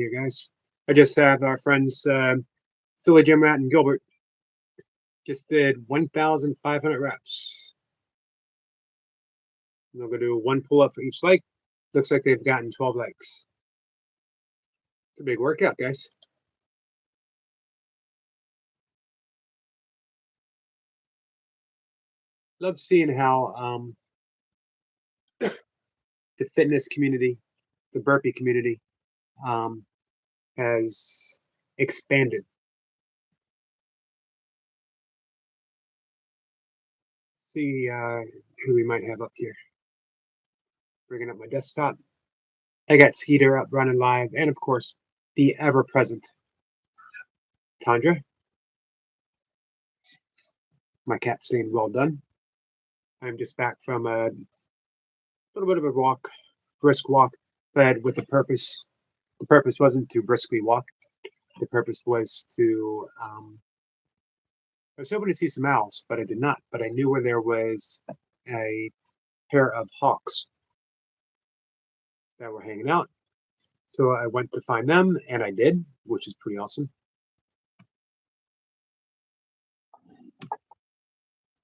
Here, guys. I just had our friends Philly Jim Rat and Gilbert just did 1,500 reps. And they're going to do one pull up for each leg. Looks like they've gotten 12 legs. It's a big workout, guys. Love seeing how the fitness community, the burpee community, um, has expanded. See who we might have up here. Bringing up my desktop. I got Skeeter up running live, and of course, the ever present Tandra. My cat saying well done. I'm just back from a little bit of a walk, brisk walk, but with a purpose. The purpose wasn't to briskly walk. The purpose was to, I was hoping to see some owls, but I did not. But I knew where there was a pair of hawks that were hanging out. So I went to find them, and I did, which is pretty awesome.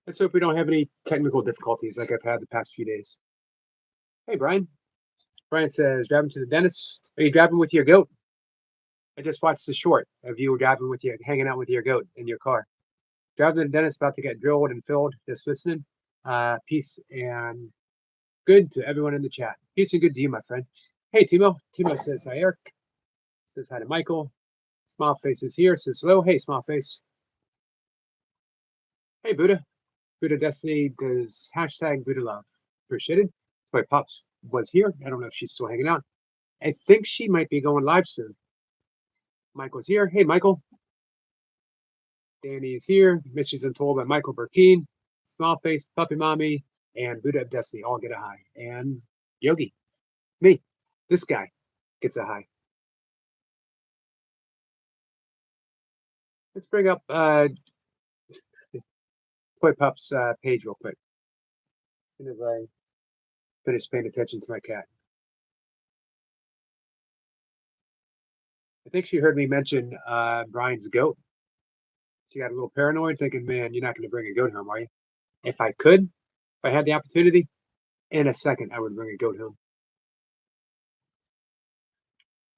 Let's hope we don't have any technical difficulties like I've had the past few days. Hey, Brian. Brian says, driving to the dentist. Are you driving with your goat? I just watched the short of you driving with your, hanging out with your goat in your car. Driving to the dentist, about to get drilled and filled, just listening. Peace and good to everyone in the chat. Peace and good to you, my friend. Hey, Timo. Timo says hi, Eric. Says hi to Michael. Smile Face is here. Says hello. Hey, Smile Face. Hey, Buddha. Buddha Destiny does hashtag Buddha Love. Appreciate it. My Pops was here. I don't know if she's still hanging out. I think she might be going live soon. Michael's here. Hey, Michael. Danny's here. Mysteries Untold by Michael Burkeen. Small Face, Puppy Mommy, and Buddha of Destiny all get a high. And Yogi, me, this guy gets a high. Let's bring up Toy Pup's page real quick. As soon as I finish paying attention to my cat. I think she heard me mention Brian's goat. She got a little paranoid, thinking, man, you're not going to bring a goat home, are you? If I could, if I had the opportunity, in a second, I would bring a goat home.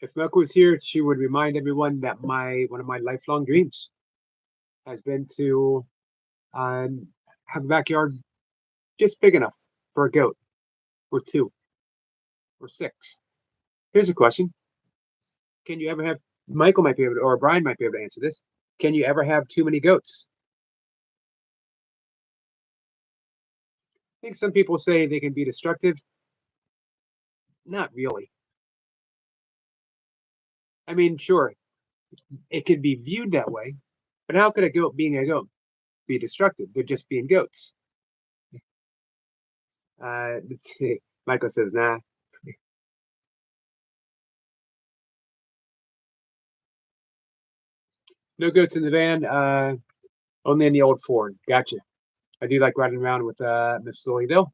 If Milka was here, she would remind everyone that one of my lifelong dreams has been to have a backyard just big enough for a goat, or two, or six. Here's a question. Can you ever have, Michael might be able to, or Brian might be able to answer this. Can you ever have too many goats? I think some people say they can be destructive. Not really. I mean, sure, it could be viewed that way, but how could a goat being a goat be destructive? They're just being goats. Michael says, nah. No goats in the van, only in the old Ford. Gotcha. I do like riding around with Miss Lily Dill.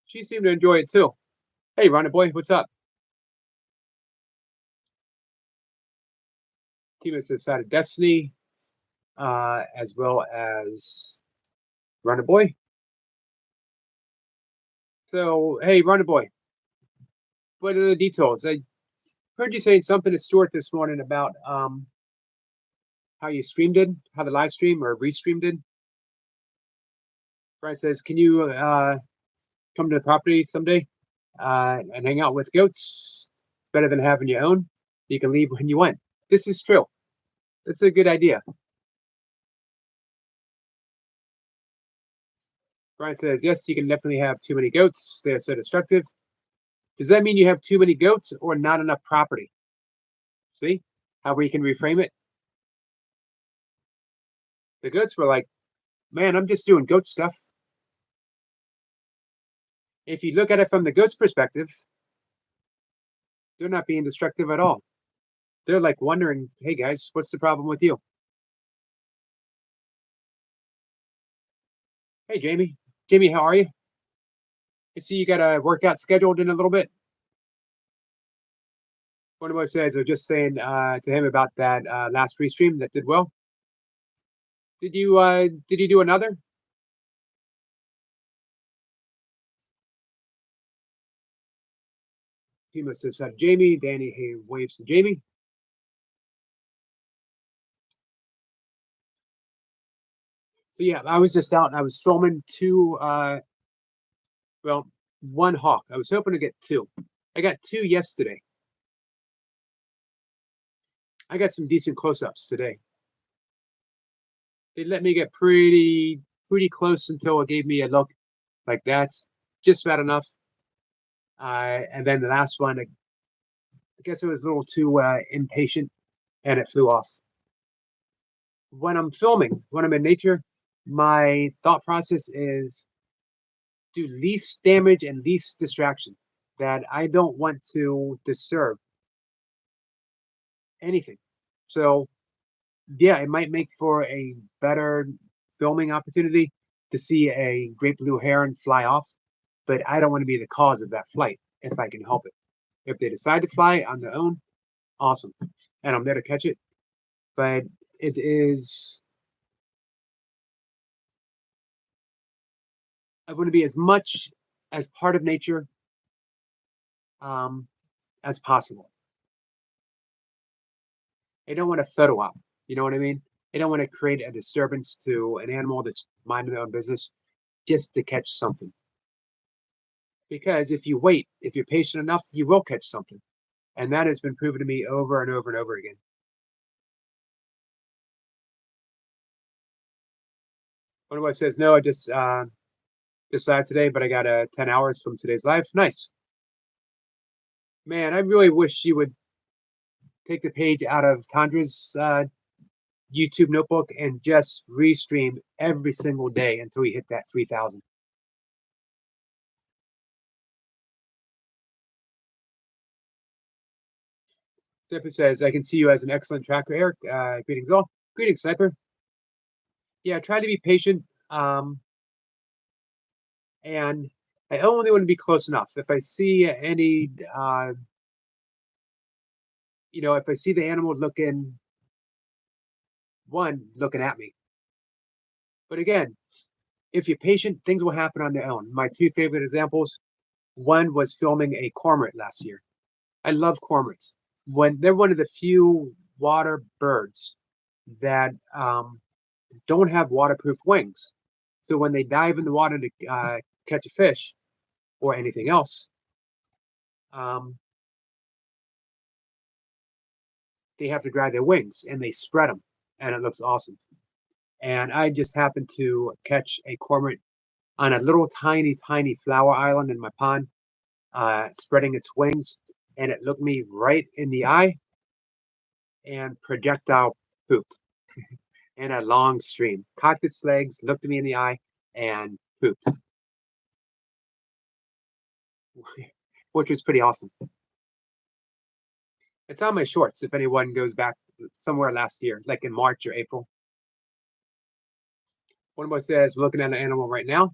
She seemed to enjoy it too. Hey, Ronnie boy, what's up? Team says Side of Destiny, as well as Runner Boy. So, hey, Runner Boy, what are the details? I heard you saying something to Stuart this morning about how you streamed it, how the live stream or restreamed it. Brian says, can you come to the property someday and hang out with goats? Better than having your own. You can leave when you want. This is true. That's a good idea. Brian says, yes, you can definitely have too many goats. They're so destructive. Does that mean you have too many goats or not enough property? See how we can reframe it? The goats were like, man, I'm just doing goat stuff. If you look at it from the goat's perspective, they're not being destructive at all. They're like wondering, hey guys, what's the problem with you? Hey, Jamie. Jamie, how are you? I see you got a workout scheduled in a little bit. One of us says, I was just saying to him about that last restream that did well. Did you do another? Timo says Jamie. Danny hey waves to Jamie. So yeah, I was just out and I was filming one hawk. I was hoping to get two. I got two yesterday. I got some decent close-ups today. They let me get pretty close until it gave me a look like that's just about enough. And then the last one, I guess it was a little too impatient, and it flew off. When I'm filming, when I'm in nature, my thought process is do least damage and least distraction. That I don't want to disturb anything. So yeah, it might make for a better filming opportunity to see a great blue heron fly off, but I don't want to be the cause of that flight if I can help it. If they decide to fly on their own, awesome, and I'm there to catch it. But it is, I want to be as much as part of nature as possible. I don't want to photo op. You know what I mean? I don't want to create a disturbance to an animal that's minding their own business just to catch something. Because if you wait, if you're patient enough, you will catch something. And that has been proven to me over and over and over again. One of us says, no, I just decided today, but I got 10 hours from today's live. Nice. Man, I really wish you would take the page out of Tandra's YouTube notebook and just restream every single day until we hit that 3,000. Sniper says, I can see you as an excellent tracker, Eric. Greetings all. Greetings, Sniper. Yeah, try to be patient. And I only want to be close enough. If I see any, if I see the animal looking at me. But again, if you're patient, things will happen on their own. My two favorite examples, one was filming a cormorant last year. I love cormorants. When they're one of the few water birds that don't have waterproof wings. So when they dive in the water to catch a fish or anything else, they have to dry their wings and they spread them, and it looks awesome. And I just happened to catch a cormorant on a little tiny flower island in my pond, spreading its wings, and it looked me right in the eye and projectile pooped in a long stream. Cocked its legs, looked at me in the eye, and pooped, which was pretty awesome. It's on my shorts if anyone goes back somewhere last year, like in March or April. One of us says, looking at an animal right now.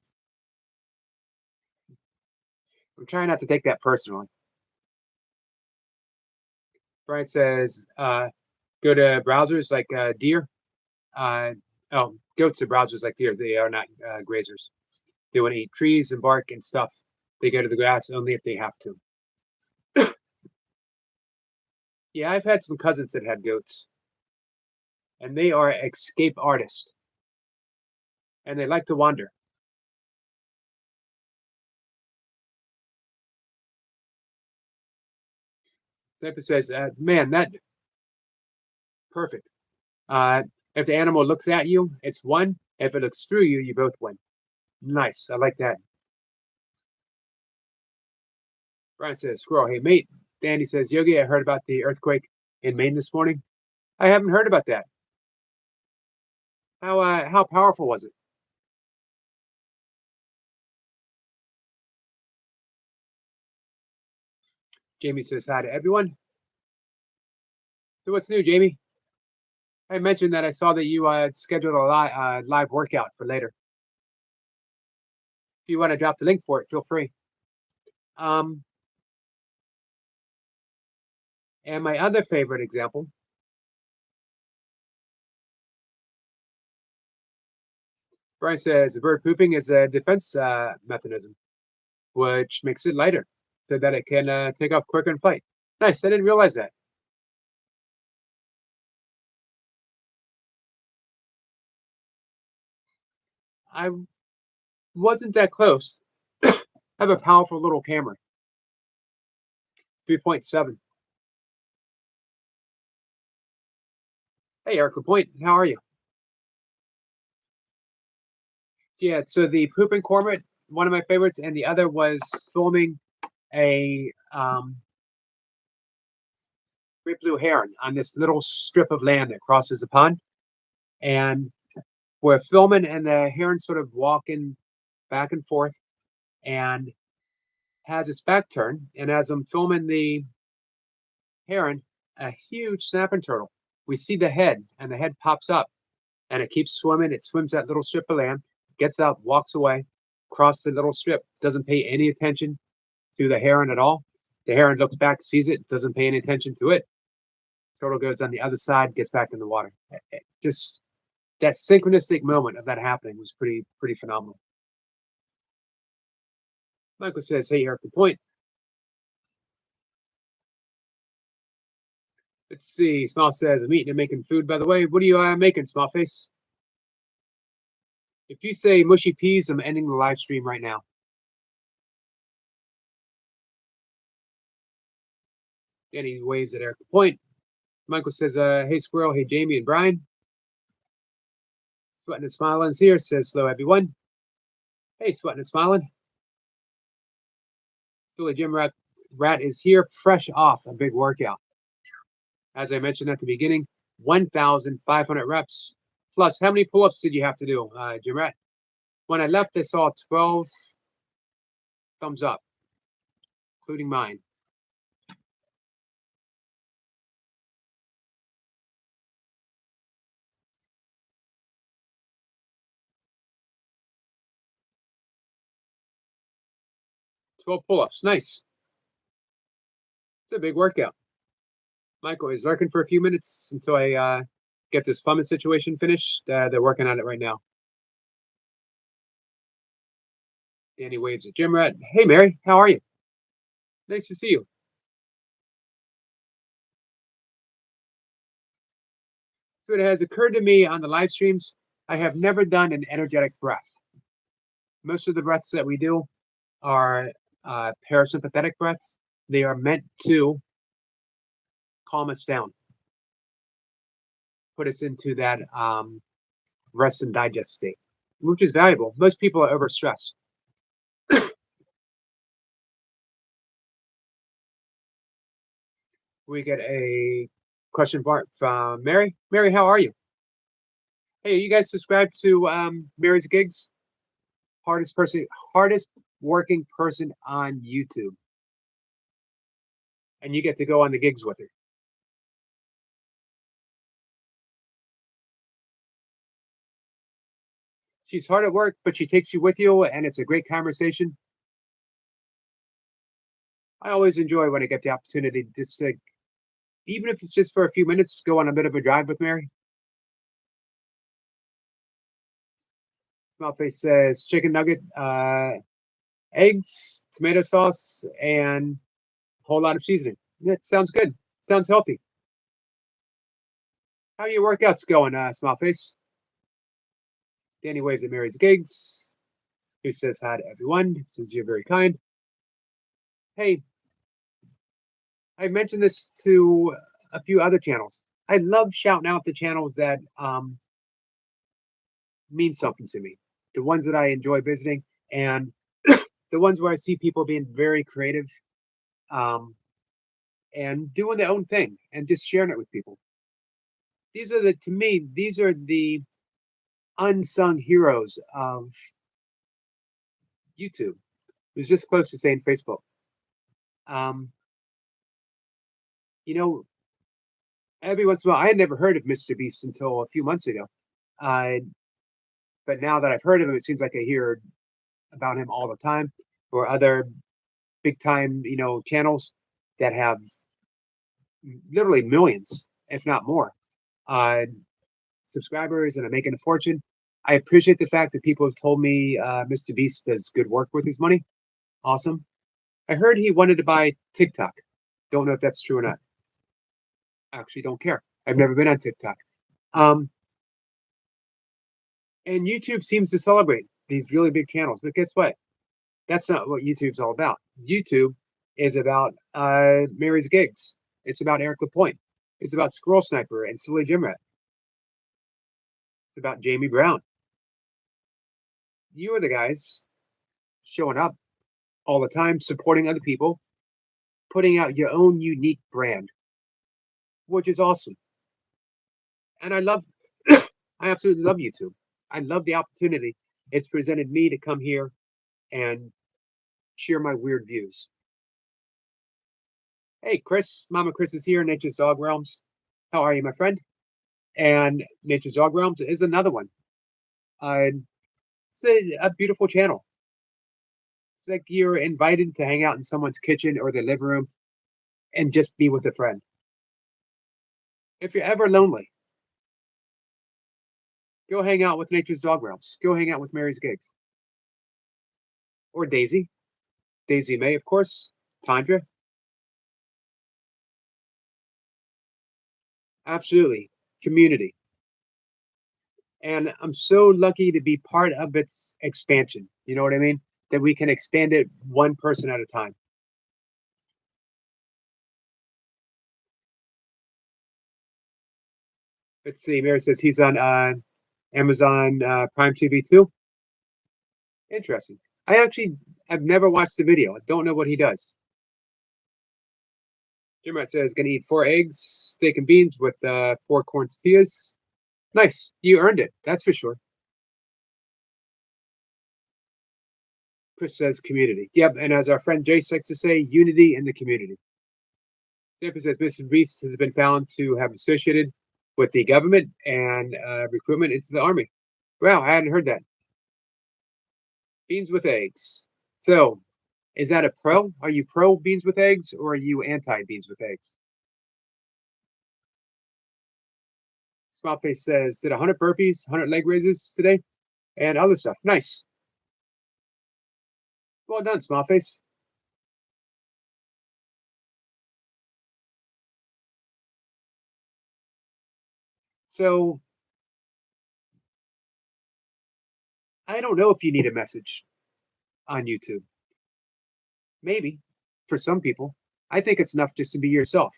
I'm trying not to take that personally. Brian says, go to browsers like deer. Goats are browsers like deer. They are not grazers. They want to eat trees and bark and stuff. They go to the grass only if they have to. Yeah, I've had some cousins that had goats, and they are escape artists, and they like to wander. Sniper says, man, that perfect. If the animal looks at you, it's one. If it looks through you, you both win. Nice. I like that. Brian says, squirrel, hey, mate. Danny says, Yogi, I heard about the earthquake in Maine this morning. I haven't heard about that. How powerful was it? Jamie says hi to everyone. So what's new, Jamie? I mentioned that I saw that you scheduled a live workout for later. If you want to drop the link for it, feel free. And my other favorite example, Brian says, bird pooping is a defense mechanism, which makes it lighter so that it can take off quicker and fight. Nice. I didn't realize that. I wasn't that close. I have a powerful little camera, 3.7. Hey, Eric LaPointe, how are you? Yeah, so the pooping cormorant, one of my favorites, and the other was filming a great blue heron on this little strip of land that crosses a pond. And we're filming, and the heron sort of walking back and forth and has its back turned. And as I'm filming the heron, a huge snapping turtle, we see the head, and the head pops up and it keeps swimming. It swims that little strip of land, gets up, walks away, across the little strip, doesn't pay any attention to the heron at all. The heron looks back, sees it, doesn't pay any attention to it. Turtle goes on the other side, gets back in the water. Just that synchronistic moment of that happening was pretty phenomenal. Michael says, "Hey, Eric, LaPointe. Let's see." Small says, "I'm eating and making food, by the way. What are you making, Small Face?" If you say mushy peas, I'm ending the live stream right now. Danny waves at Eric LaPointe. Michael says, "Hey, Squirrel. Hey, Jamie and Brian." Sweating and Smiling is here. Says, "Hello, everyone." Hey, Sweating and Smiling. Philly Gym Rat is here, fresh off a big workout. As I mentioned at the beginning, 1,500 reps. Plus, how many pull-ups did you have to do, Gym Rat? When I left, I saw 12 thumbs up, including mine. Twelve pull-ups, nice. It's a big workout. Michael is lurking for a few minutes until I get this plumbing situation finished. They're working on it right now. Danny waves at Gym Rat. Hey, Mary, how are you? Nice to see you. So it has occurred to me on the live streams, I have never done an energetic breath. Most of the breaths that we do are parasympathetic breaths. They are meant to calm us down, put us into that rest and digest state, which is valuable. Most people are overstressed. We get a question from Mary. Mary, how are you? Hey, you guys subscribe to Mary's Gigs? Hardest working person on YouTube. And you get to go on the gigs with her. She's hard at work, but she takes you with you, and it's a great conversation. I always enjoy when I get the opportunity to just, even if it's just for a few minutes, go on a bit of a drive with Mary. Smallface says chicken nugget, eggs, tomato sauce, and a whole lot of seasoning. That sounds good. Sounds healthy. How are your workouts going, Smallface? Danny waves at Mary's Gigs, who says hi to everyone. Says you're very kind. Hey, I mentioned this to a few other channels. I love shouting out the channels that mean something to me, the ones that I enjoy visiting, and the ones where I see people being very creative and doing their own thing and just sharing it with people. To me, these are the unsung heroes of YouTube. It was just close to saying Facebook. Um, you know, every once in a while, I had never heard of Mr. Beast until a few months ago. But now that I've heard of him, it seems like I hear about him all the time, or other big time, channels that have literally millions, if not more, subscribers, and I'm making a fortune. I appreciate the fact that people have told me Mr. Beast does good work with his money. Awesome. I heard he wanted to buy TikTok. Don't know if that's true or not. Actually, don't care. I've never been on TikTok. Um, and YouTube seems to celebrate these really big channels, but guess what? That's not what YouTube's all about. YouTube is about Mary's Gigs. It's about Eric LaPointe. It's about Squirrel Sniper and Silly Jim Rat. It's about Jamie Brown. You are the guys showing up all the time, supporting other people, putting out your own unique brand, which is awesome. And I love, I absolutely love YouTube. I love the opportunity it's presented me to come here and share my weird views. Hey, Chris, Mama Chris is here, Nature's Dog Realms. How are you, my friend? And Nature's Dog Realms is another one. It's a beautiful channel. It's like you're invited to hang out in someone's kitchen or their living room and just be with a friend. If you're ever lonely, go hang out with Nature's Dog Realms. Go hang out with Mary's Gigs. Or Daisy. Daisy May, of course. Tundra. Absolutely. Community. And I'm so lucky to be part of its expansion. You know what I mean? That we can expand it one person at a time. Let's see. Mary says he's on Amazon Prime TV too. Interesting. I actually have never watched the video. I don't know what he does. Jim Rat says gonna eat 4 eggs, steak and beans with 4 corn tortillas. Nice. You earned it. That's for sure. Chris says community. Yep. And as our friend Jace likes to say, unity in the community. Tampa says Mr. Beast has been found to have associated with the government and recruitment into the army. Wow, I hadn't heard that. Beans with eggs. So, is that a pro? Are you pro beans with eggs or are you anti beans with eggs? Smileface says, did 100 burpees, 100 leg raises today, and other stuff. Nice. Well done, Smileface. So, I don't know if you need a message on YouTube. Maybe for some people. I think it's enough just to be yourself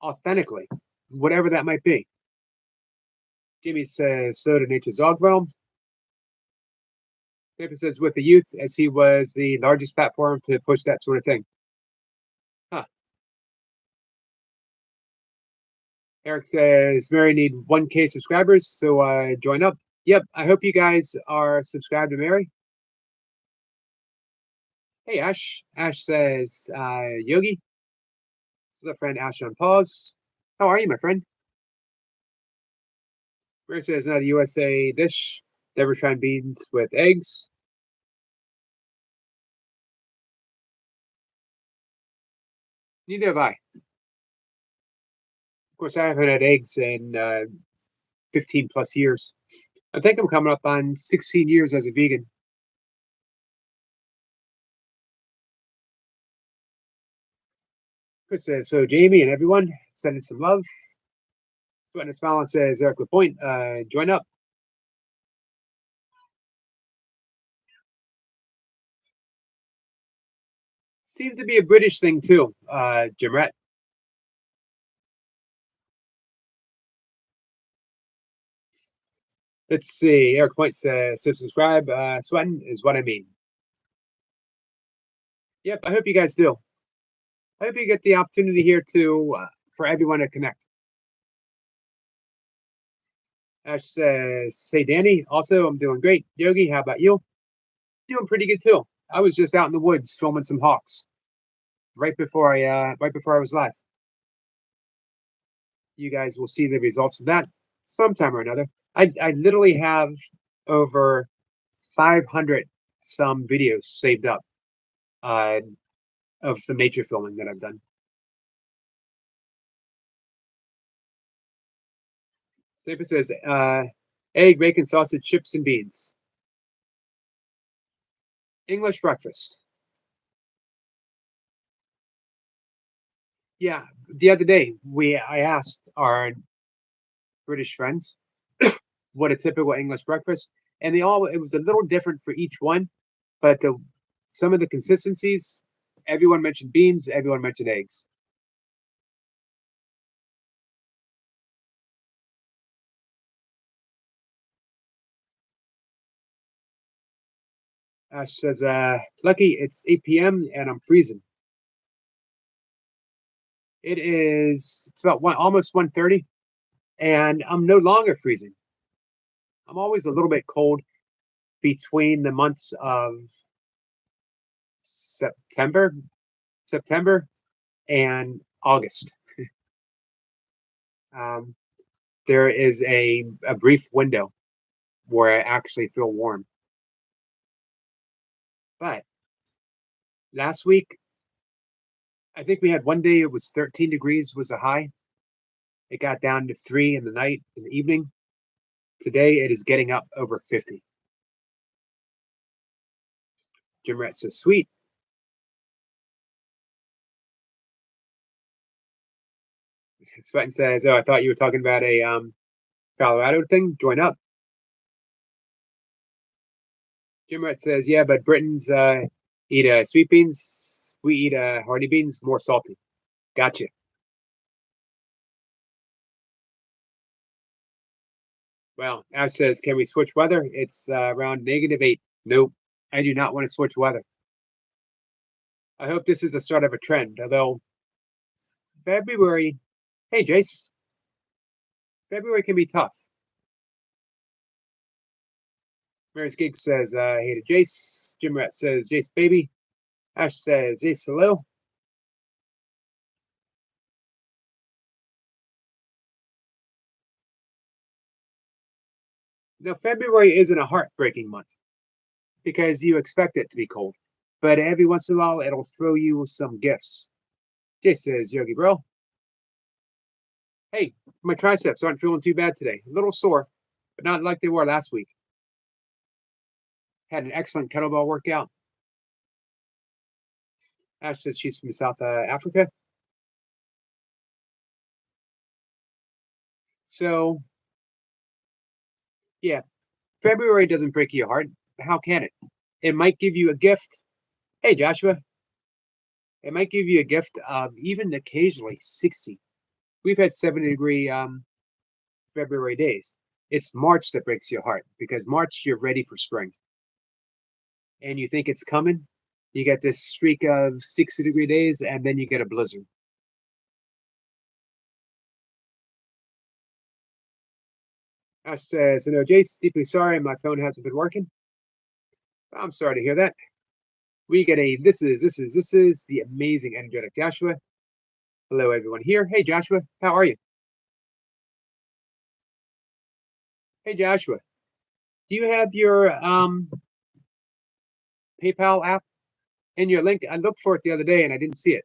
authentically, whatever that might be. Jimmy says, so to Nature's Dog Realm. Tampa says with the youth, as he was the largest platform to push that sort of thing. Huh. Eric says, Mary need 1K subscribers, so join up. Yep, I hope you guys are subscribed to Mary. Hey, Ash. Ash says, Yogi. This is our friend Ash on pause. How are you, my friend? Mary says, not a USA dish. Never tried beans with eggs. Neither have I. Of course, I haven't had eggs in 15 plus years. I think I'm coming up on 16 years as a vegan. Chris says, so Jamie and everyone, sending some love. Sweating a smile and says, Eric LaPointe, join up. Seems to be a British thing too, Jamret. Let's see. Eric Point says, so subscribe. Sweating is what I mean. Yep, I hope you guys do. I hope you get the opportunity here to for everyone to connect. Ash says, say Danny. Also, I'm doing great. Yogi, how about you? Doing pretty good too. I was just out in the woods filming some hawks right before I was live. You guys will see the results of that sometime or another. I literally have over 500 some videos saved up. of some nature filming that I've done. Safer says, egg, bacon, sausage, chips, and beans. English breakfast. Yeah, the other day I asked our British friends what a typical English breakfast, and it was a little different for each one, but some of the consistencies, everyone mentioned beans, everyone mentioned eggs. Ash says, Lucky, it's 8 p.m. and I'm freezing. It's about almost 1:30, and I'm no longer freezing. I'm always a little bit cold between the months of September and August. There is a brief window where I actually feel warm. But last week, I think we had one day it was 13 degrees was a high. It got down to 3 in the evening. Today it is getting up over 50. Jim Rat says, sweet. Sweatin says, oh, I thought you were talking about a Colorado thing. Join up. Jim Rat says, yeah, but Britons eat sweet beans. We eat hardy beans, more salty. Gotcha. Well, Ash says, can we switch weather? It's around -8. Nope, I do not want to switch weather. I hope this is the start of a trend, although February, hey Jace, February can be tough. Mary's Gig says, hey to Jace. Jim Rat says, Jace baby. Ash says, Jace hello. Now, February isn't a heartbreaking month because you expect it to be cold, but every once in a while it'll throw you some gifts. Jace says, Yogi bro. Hey, my triceps aren't feeling too bad today. A little sore, but not like they were last week. Had an excellent kettlebell workout. Ash says she's from South Africa. So, yeah, February doesn't break your heart. How can it? It might give you a gift. Hey, Joshua. It might give you a gift of even occasionally 60. We've had 70-degree February days. It's March that breaks your heart because March, you're ready for spring. And you think it's coming. You get this streak of 60-degree days, and then you get a blizzard. Ash says, no, Jace, deeply sorry, my phone hasn't been working. I'm sorry to hear that. We get this is the amazing energetic Joshua. Hello, everyone here. Hey, Joshua, how are you? Hey, Joshua, do you have your PayPal app in your link? I looked for it the other day and I didn't see it.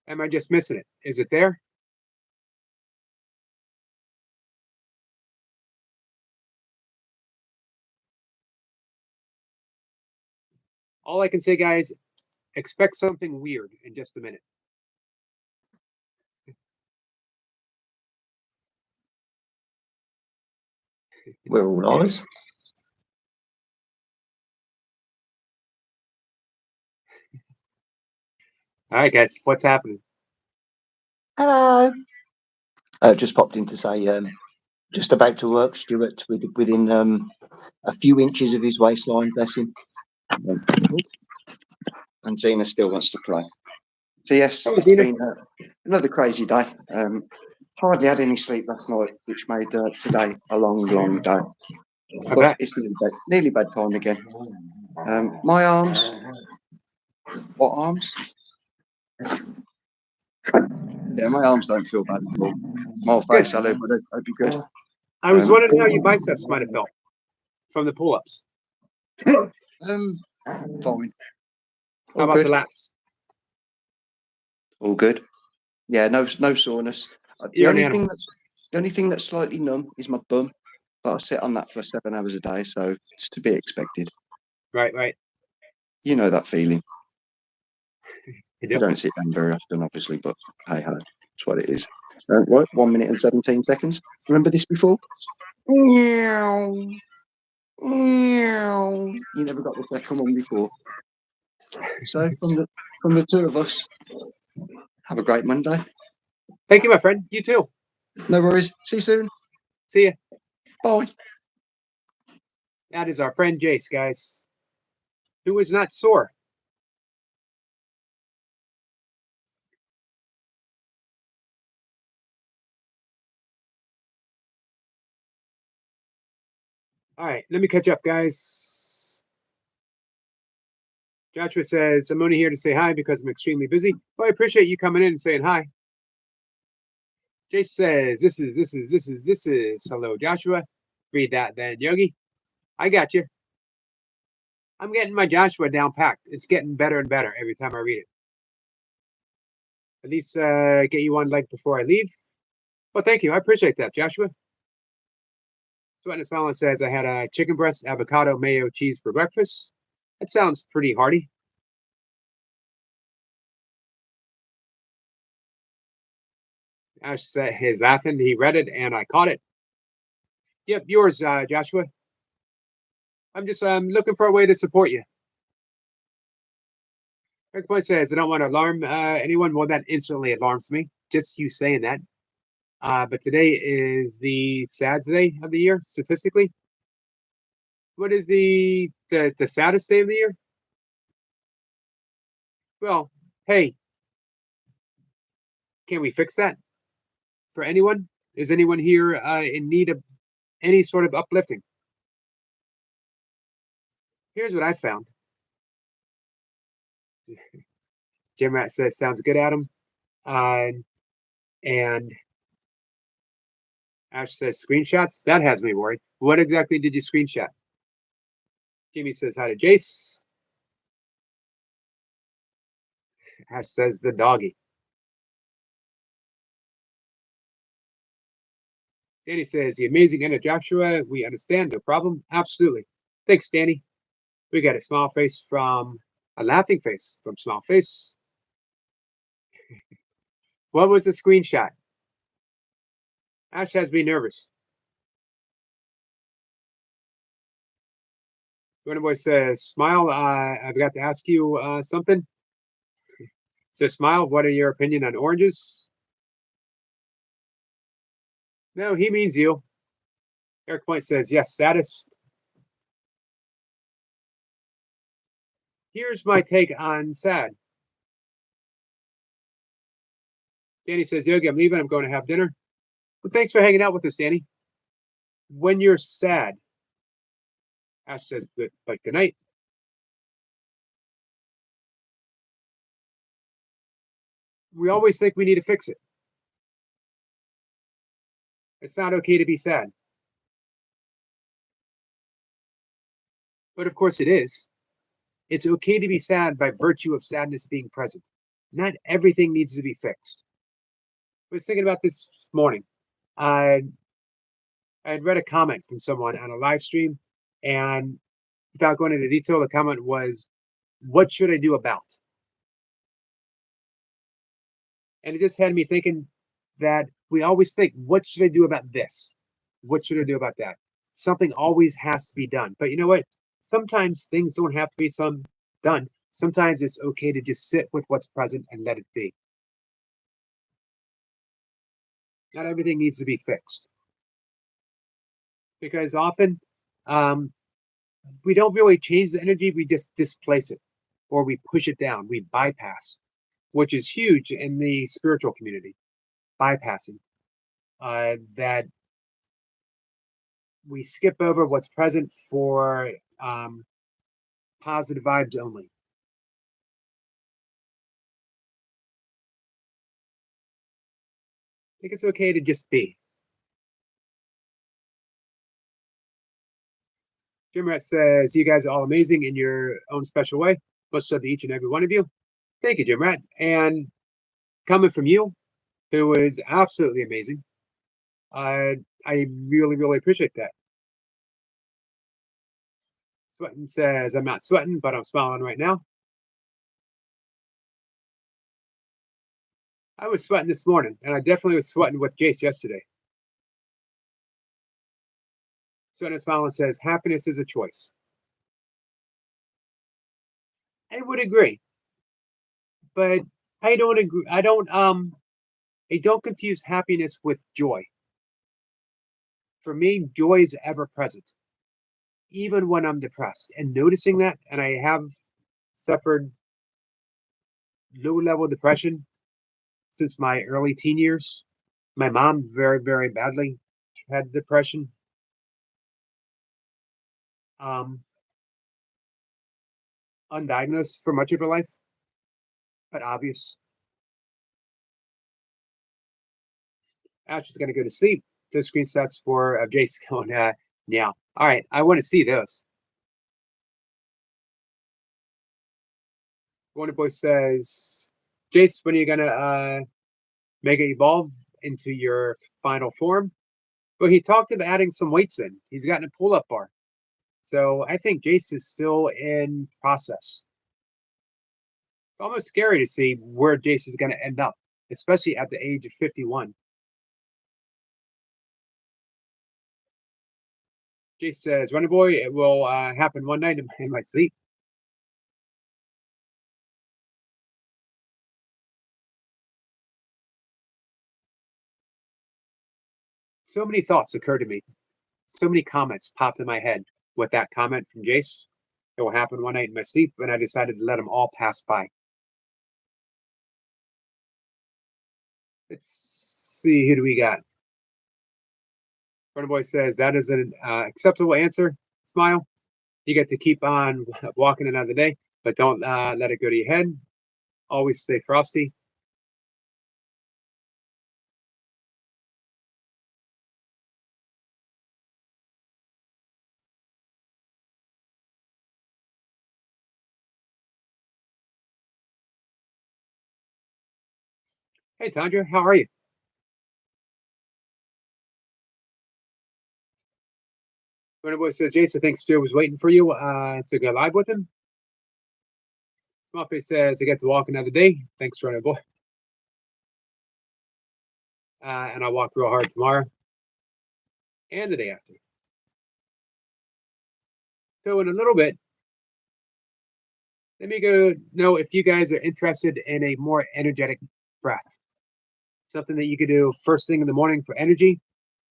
Am I just missing it? Is it there? All I can say, guys, expect something weird in just a minute. We're all eyes. All right, guys, what's happening? Hello. Just popped in to say, just about to work, Stuart, within a few inches of his waistline, bless him. And Zena still wants to play. So yes, it's been another crazy day. Hardly had any sleep last night, which made today a long day. But it's nearly bedtime again. My arms. What arms? Yeah, my arms don't feel bad at all. Small face, hello, buddy. Hope you're good. I was wondering how your biceps might have felt from the pull-ups. Fine. How about the lats? All good. Yeah, no soreness. The only thing that's slightly numb is my bum, but I sit on that for 7 hours a day, so it's to be expected. Right. You know that feeling. I I don't sit down very often, obviously, but hey ho, it's what it is. Right, 1 minute and 17 seconds. Remember this before? Meow. Meow. You never got the second one before. So from the two of us, have a great Monday. Thank you, my friend. You too. No worries. See you soon. See ya. Bye. That is our friend Jace, guys, who is not sore. All right, let me catch up, guys. Joshua says, I'm only here to say hi because I'm extremely busy. Well, I appreciate you coming in and saying hi. Jace says, this is. Hello, Joshua. Read that then, Yogi. I got you. I'm getting my Joshua down packed. It's getting better and better every time I read it. At least get you one like before I leave. Well, thank you. I appreciate that, Joshua. Sweat and Smiling says, I had a chicken breast, avocado, mayo, cheese for breakfast. That sounds pretty hearty. Ash said his laughing. He read it and I caught it. Yep, yours, Joshua. I'm just looking for a way to support you. Rick Point says, I don't want to alarm anyone. Well, that instantly alarms me. Just you saying that. But today is the sad day of the year, statistically. What is the saddest day of the year? Well, hey, can we fix that for anyone? Is anyone here in need of any sort of uplifting? Here's what I found. Jim Rat says, sounds good, Adam. And Ash says, screenshots? That has me worried. What exactly did you screenshot? Jimmy says, hi to Jace. Ash says, the doggy. Danny says, the amazing Anna Joshua. We understand, no problem. Absolutely. Thanks, Danny. We got a laughing face from Smile Face. What was the screenshot? Ash has me nervous. Winter Boy says, Smile, I've got to ask you something. So, Smile, what are your opinion on oranges? No, he means you. Eric Point says, yes, saddest. Here's my take on sad. Danny says, Yogi, I'm leaving. I'm going to have dinner. Well, thanks for hanging out with us, Danny. When you're sad, Ash says, but good night. We always think we need to fix it. It's not okay to be sad. But of course it is. It's okay to be sad by virtue of sadness being present. Not everything needs to be fixed. I was thinking about this morning. I had read a comment from someone on a live stream, and without going into detail, the comment was, what should I do about? And it just had me thinking that we always think, what should I do about this? What should I do about that? Something always has to be done. But you know what? Sometimes things don't have to be done. Sometimes it's okay to just sit with what's present and let it be. Not everything needs to be fixed. Because often we don't really change the energy, we just displace it or we push it down, we bypass, which is huge in the spiritual community. Bypassing. That we skip over what's present for positive vibes only. I think it's okay to just be. Jim Rat says, you guys are all amazing in your own special way. Much love to each and every one of you. Thank you, Jim Rat. And coming from you, who is absolutely amazing. I really, really appreciate that. Sweating says, I'm not sweating, but I'm smiling right now. I was sweating this morning, and I definitely was sweating with Jace yesterday. Sweating and smiling says, happiness is a choice. I would agree, but I don't agree. I don't confuse happiness with joy. For me, joy is ever present, even when I'm depressed. And noticing that, and I have suffered low level depression since my early teen years. My mom very, very badly had depression. Undiagnosed for much of her life, but obvious. Ash is going to go to sleep. Those screenshots for Jace going, yeah. All right, I want to see those. Wonder Boy says, Jace, when are you going to Mega Evolve into your final form? Well, he talked of adding some weights in. He's gotten a pull-up bar. So I think Jace is still in process. It's almost scary to see where Jace is going to end up, especially at the age of 51. Jace says, Runner Boy, it will happen one night in my sleep. So many thoughts occurred to me. So many comments popped in my head with that comment from Jace. It will happen one night in my sleep, and I decided to let them all pass by. Let's see, who do we got? Runner Boy says, that is an acceptable answer. Smile. You get to keep on walking another day, but don't let it go to your head. Always stay frosty. Hey, Tandra, how are you? Runner Boy says, Jason thinks Stu was waiting for you to go live with him. Smallface says, I get to walk another day. Thanks, Runner Boy. And I'll walk real hard tomorrow and the day after. So in a little bit, let me go know if you guys are interested in a more energetic breath. Something that you could do first thing in the morning for energy,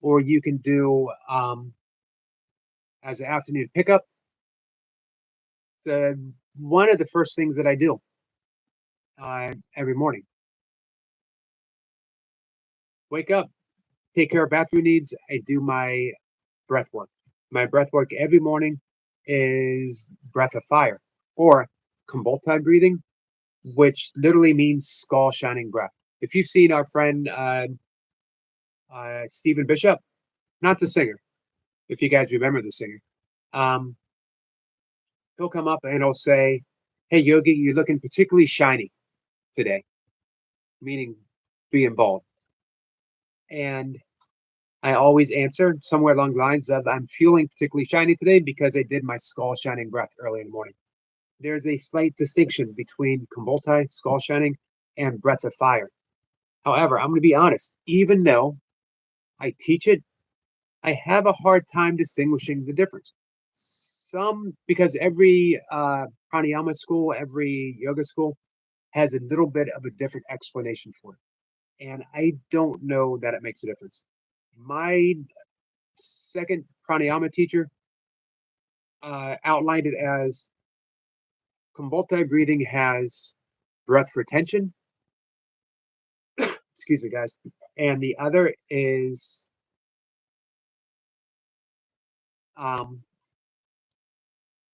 or you can do as an afternoon pickup. It's one of the first things that I do every morning. Wake up, take care of bathroom needs. I do my breath work. My breath work every morning is breath of fire or Kumbhalti breathing, which literally means skull shining breath. If you've seen our friend Stephen Bishop, not the singer, if you guys remember the singer, he'll come up and he'll say, hey, Yogi, you're looking particularly shiny today, meaning being bald. And I always answer somewhere along the lines of, I'm feeling particularly shiny today because I did my skull shining breath early in the morning. There's a slight distinction between Kumbhalti, skull shining, and breath of fire. However, I'm going to be honest, even though I teach it, I have a hard time distinguishing the difference. Because every pranayama school, every yoga school has a little bit of a different explanation for it. And I don't know that it makes a difference. My second pranayama teacher outlined it as Kumbhalti breathing has breath retention. Excuse me, guys. And the other is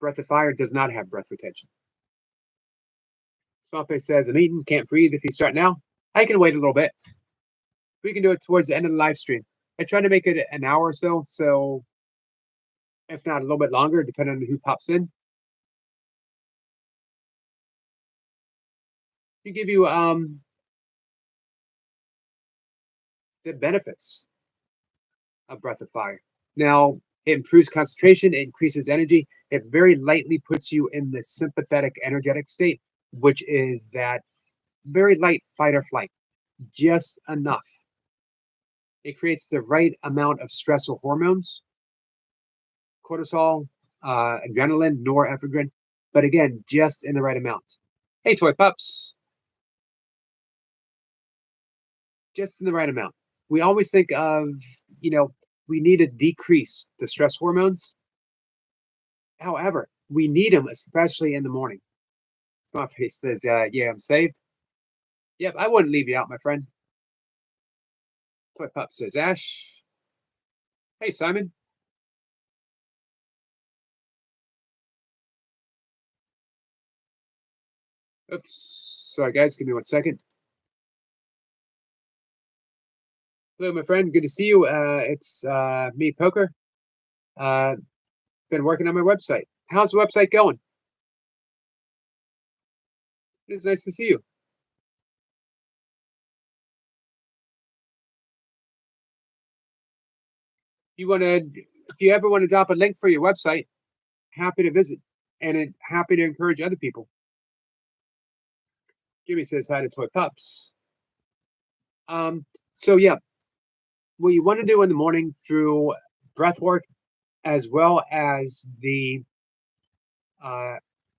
breath of fire does not have breath retention. Smallface says, I'm eating, can't breathe. If you start now, I can wait a little bit. We can do it towards the end of the live stream. I try to make it an hour or so, so if not a little bit longer, depending on who pops in. to give you the benefits of Breath of Fire. Now, it improves concentration, it increases energy, it very lightly puts you in the sympathetic energetic state, which is that very light fight or flight, just enough. It creates the right amount of stressful hormones, cortisol, adrenaline, norepinephrine, but again, just in the right amount. Hey, toy pups, just in the right amount. We always think of, we need to decrease the stress hormones. However, we need them, especially in the morning. My face says, yeah, I'm saved. Yep, I wouldn't leave you out, my friend. Toy pup says, Ash. Hey, Simon. Oops. Sorry, guys. Give me 1 second. Hello, my friend. Good to see you. It's me, Poker. Been working on my website. How's the website going? It's nice to see you. If you ever want to drop a link for your website, happy to visit and happy to encourage other people. Jimmy says hi to Toy Pups. So yeah, what you want to do in the morning through breath work, as well as the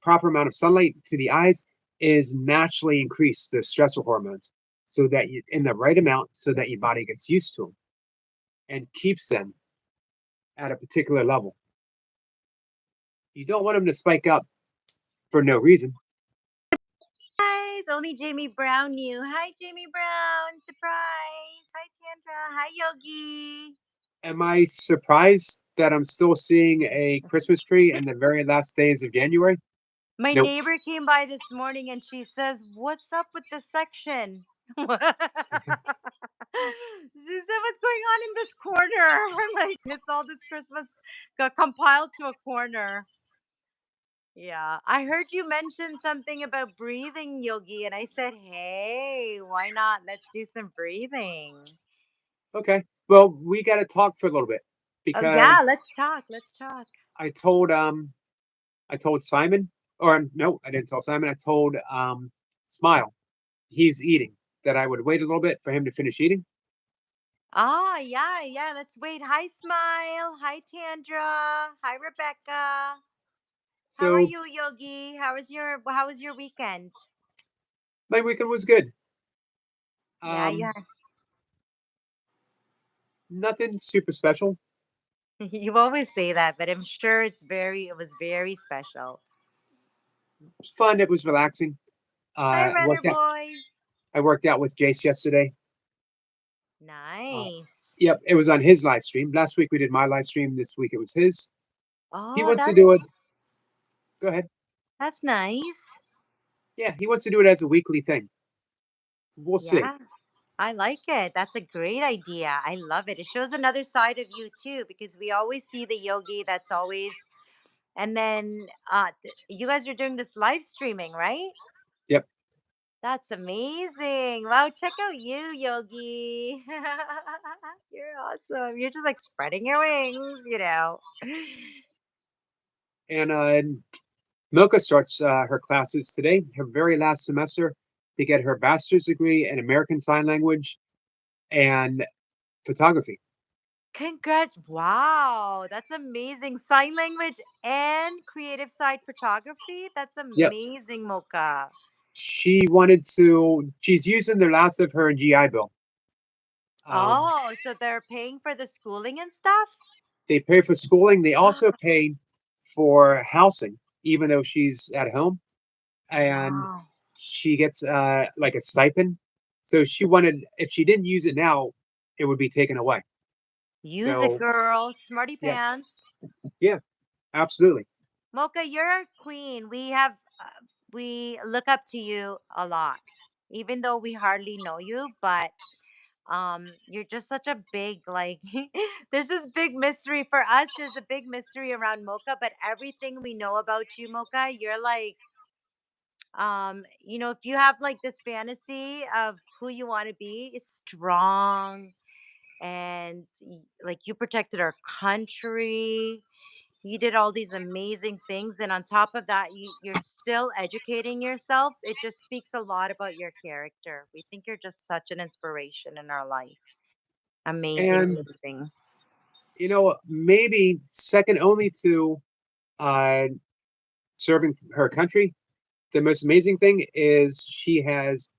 proper amount of sunlight to the eyes, is naturally increase the stressor hormones, so that you in the right amount, so that your body gets used to them and keeps them at a particular level. You don't want them to spike up for no reason. Guys, only Jamie Brown knew. Hi, Jamie Brown. Surprise. Hi, Tandra. Hi, Yogi. Am I surprised that I'm still seeing a Christmas tree in the very last days of January? My Nope. neighbor came by this morning and she says, "What's up with this section?" She said, "What's going on in this corner?" Like, it's all this Christmas got compiled to a corner. Yeah, I heard you mention something about breathing, Yogi, and I said, "Hey, why not? Let's do some breathing." Okay. Well, we got to talk for a little bit Oh yeah, because let's talk. Let's talk. I told Simon, or no, I didn't tell Simon. I told Smile, he's eating, that I would wait a little bit for him to finish eating. Oh, yeah, yeah. Let's wait. Hi, Smile. Hi, Tandra. Hi, Rebecca. How are So you, Yogi? How was your weekend? my weekend was good. Yeah, yeah. Nothing super special. You always say that, but I'm sure it was very special. It was fun. It was relaxing. Hi, Uh, Runner worked out. Boy. I worked out with Jace yesterday. Uh, Nice. yep, it was on his live stream. Last week we did my live stream. This week it was his. He Oh, wants to that's do it. Go ahead. that's nice. Yeah, he wants to do it as a weekly thing. We'll see. Yeah, I like it. That's a great idea. I love it. It shows another side of you too, because we always see the Yogi that's always. And then you guys are doing this live streaming, right? Yep. That's amazing. Wow, check out you, Yogi. You're awesome. You're just like spreading your wings. And Milka starts her classes today, her very last semester, to get her bachelor's degree in American Sign Language and photography. Wow, that's amazing. Sign language and creative side photography. That's Yep. amazing, Mocha. She's using the last of her GI Bill. Oh, so they're paying for the schooling and stuff? They pay for schooling. They also pay for housing, even though she's at home. And Wow. she gets like a stipend. So she wanted, if she didn't use it now, it would be taken away. Use it, So girl. Smarty yeah, pants. yeah, absolutely. Mocha, you're our queen. We look up to you a lot, even though we hardly know you. But you're just such a big like. There's this big mystery for us. There's a big mystery around Mocha, but everything we know about you, Mocha, you're like If you have like this fantasy of who you want to be, is strong, and like you protected our country, you did all these amazing things, and on top of that, you're still educating yourself. It just speaks a lot about your character. We think you're just such an inspiration in our life. Amazing, And amazing. maybe second only to uh, serving her country. The most amazing thing is she has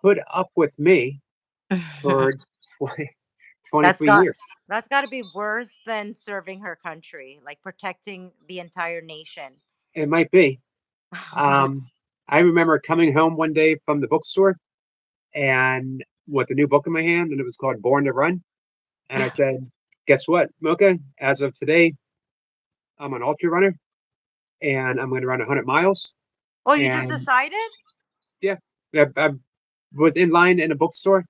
put up with me for 20, that's 23 got years. that's got to be worse than serving her country, like protecting the entire nation. It might be. I remember coming home one day from the bookstore and with a new book in my hand, and it was called Born to Run. And I said, "Guess what, Mocha? As of today, I'm an ultra runner, and I'm going to run 100 miles." Oh, you just And decided? yeah, I was in line in a bookstore,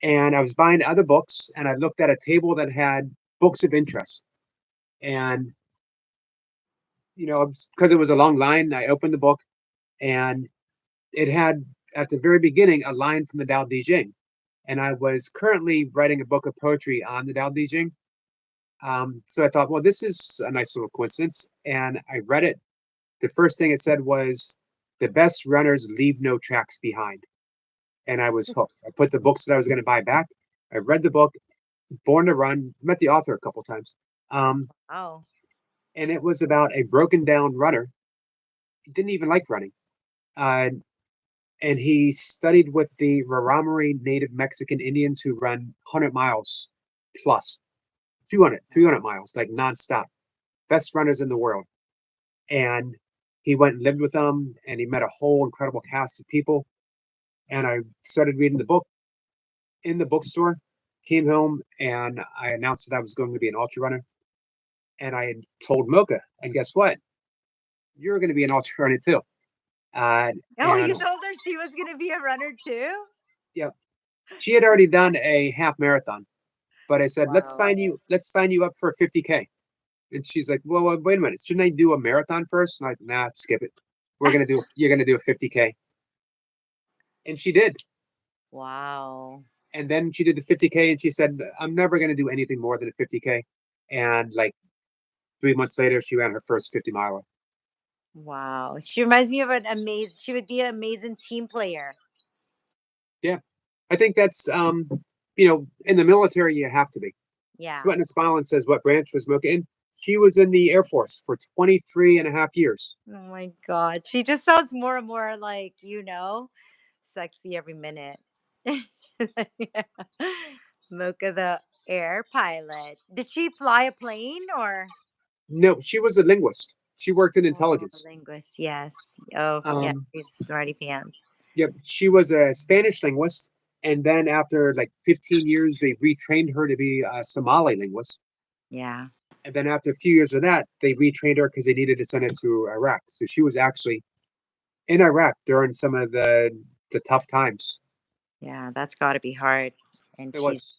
and I was buying other books, and I looked at a table that had books of interest, and because it was a long line, I opened the book, and it had at the very beginning a line from the Tao Te Ching, and I was currently writing a book of poetry on the Tao Te Ching. So I thought, well, this is a nice little coincidence, and I read it. The first thing it said was, "The best runners leave no tracks behind," and I was hooked. I put the books that I was going to buy back. I read the book, Born to Run. Met the author a couple times, Oh, and it was about a broken down runner. He didn't even like running. Uh, and he studied with the Raramuri Native Mexican Indians who run 100 miles plus, 200, 300 miles, like nonstop. Best runners in the world. And he went and lived with them, and he met a whole incredible cast of people. And I started reading the book in the bookstore, came home, and I announced that I was going to be an ultra runner. And I had told Mocha, and guess what? You're going to be an ultra runner too. oh, you And told her she was gonna be a runner too? yeah, she had already done a half marathon, but I said, Wow. let's sign you up for a 50K. And she's like, well, wait a minute, shouldn't I do a marathon first? And I'm like, nah, skip it. You're gonna do a 50K. And she did. Wow. And then she did the 50K, and she said, I'm never gonna do anything more than a 50K. And like 3 months later, she ran her first 50 miler. Wow. She reminds me of an amazing, she would be an amazing team player. Yeah. I think that's in the military you have to be. Yeah. Sweating and smiling says, what branch was Mocha in? She was in the Air Force for 23 and a half years. Oh my God. She just sounds more and more like, sexy every minute. Yeah. Mocha the air pilot. Did she fly a plane or? No, she was a linguist. She worked in Oh, a intelligence. linguist. Yes. Oh, yeah. Um, She's a smarty pants. Yep, she was a Spanish linguist, and then after like 15 years, they retrained her to be a Somali linguist. Yeah. And then after a few years of that, they retrained her because they needed to send it to Iraq. So she was actually in Iraq during some of the tough times. Yeah. That's got to be hard. And It was.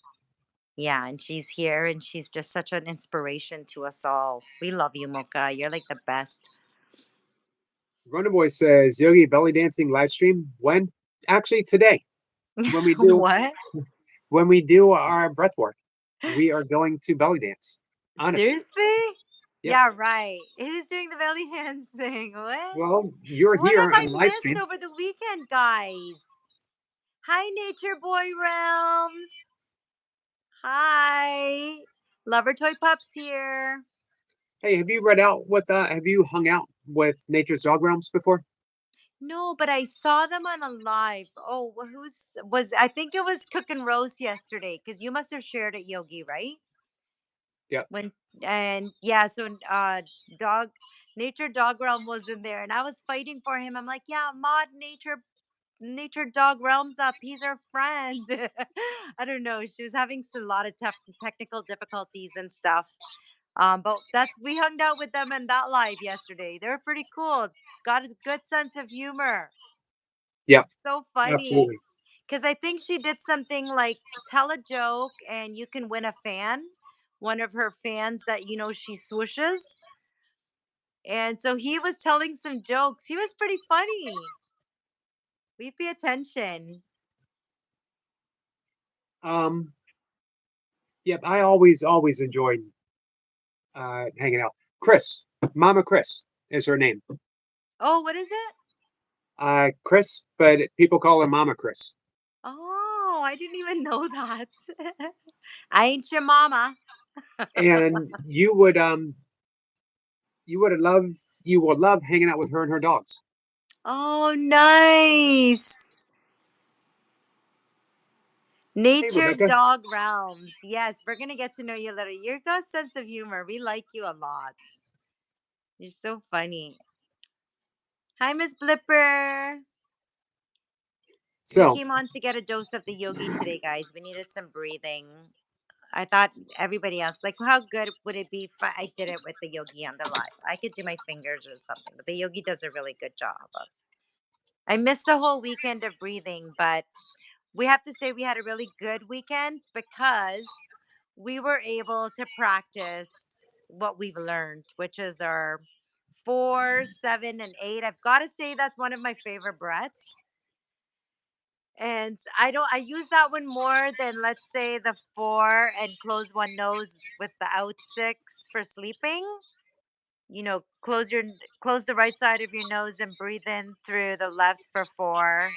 she's here, and she's just such an inspiration to us all. We love you, Mocha. You're like the best. Runner Boy says Yogi belly dancing live stream when? Actually today. When we do What? when we do our breath work, we are going to belly dance. Honest. Seriously? Yep. Yeah, right. Who's doing the belly dancing? What? Well, you're What here have on I the live missed stream. over the weekend, guys? Hi, Nature Boy Realms. Hi. Lover Toy Pups here. Hey, have you have you hung out with Nature's Dog Realms before? No, but I saw them on a live. Oh, I think it was Cook and Rose yesterday, because you must have shared it, Yogi, right? Yeah. When and yeah, so dog Nature Dog Realm was in there, and I was fighting for him. I'm like, yeah, mod Nature Dog Realms up. He's our friend. I don't know. She was having a lot of tough technical difficulties and stuff. But that's we hung out with them in that live yesterday. They were pretty cool. Got a good sense of humor. Yeah, So funny. absolutely. Because I think she did something like tell a joke and you can win a fan, one of her fans that she swooshes. And so he was telling some jokes. He was pretty funny. We pay attention. Yep, I always enjoyed hanging out. Chris, Mama Chris is her name. Oh, what is it? Chris, but people call her Mama Chris. Oh, I didn't even know that. I ain't your mama. And you would love hanging out with her and her dogs. Oh, nice. Hey, Nature Rebecca. dog realms. Yes, we're gonna get to know you a little. You've got a sense of humor. We like you a lot. You're so funny. Hi, Miss Blipper. We So, came on to get a dose of the yogi today, guys. We needed some breathing. I thought everybody else, like, how good would it be if I did it with the yogi on the live? I could do my fingers or something, but the yogi does a really good job of. I missed a whole weekend of breathing, but we have to say we had a really good weekend because we were able to practice what we've learned, which is our 4, 7, and 8. I've got to say that's one of my favorite breaths. And I use that one more than, let's say, the 4 and close one nose with the out 6 for sleeping. You know, close the right side of your nose and breathe in through the left for 4.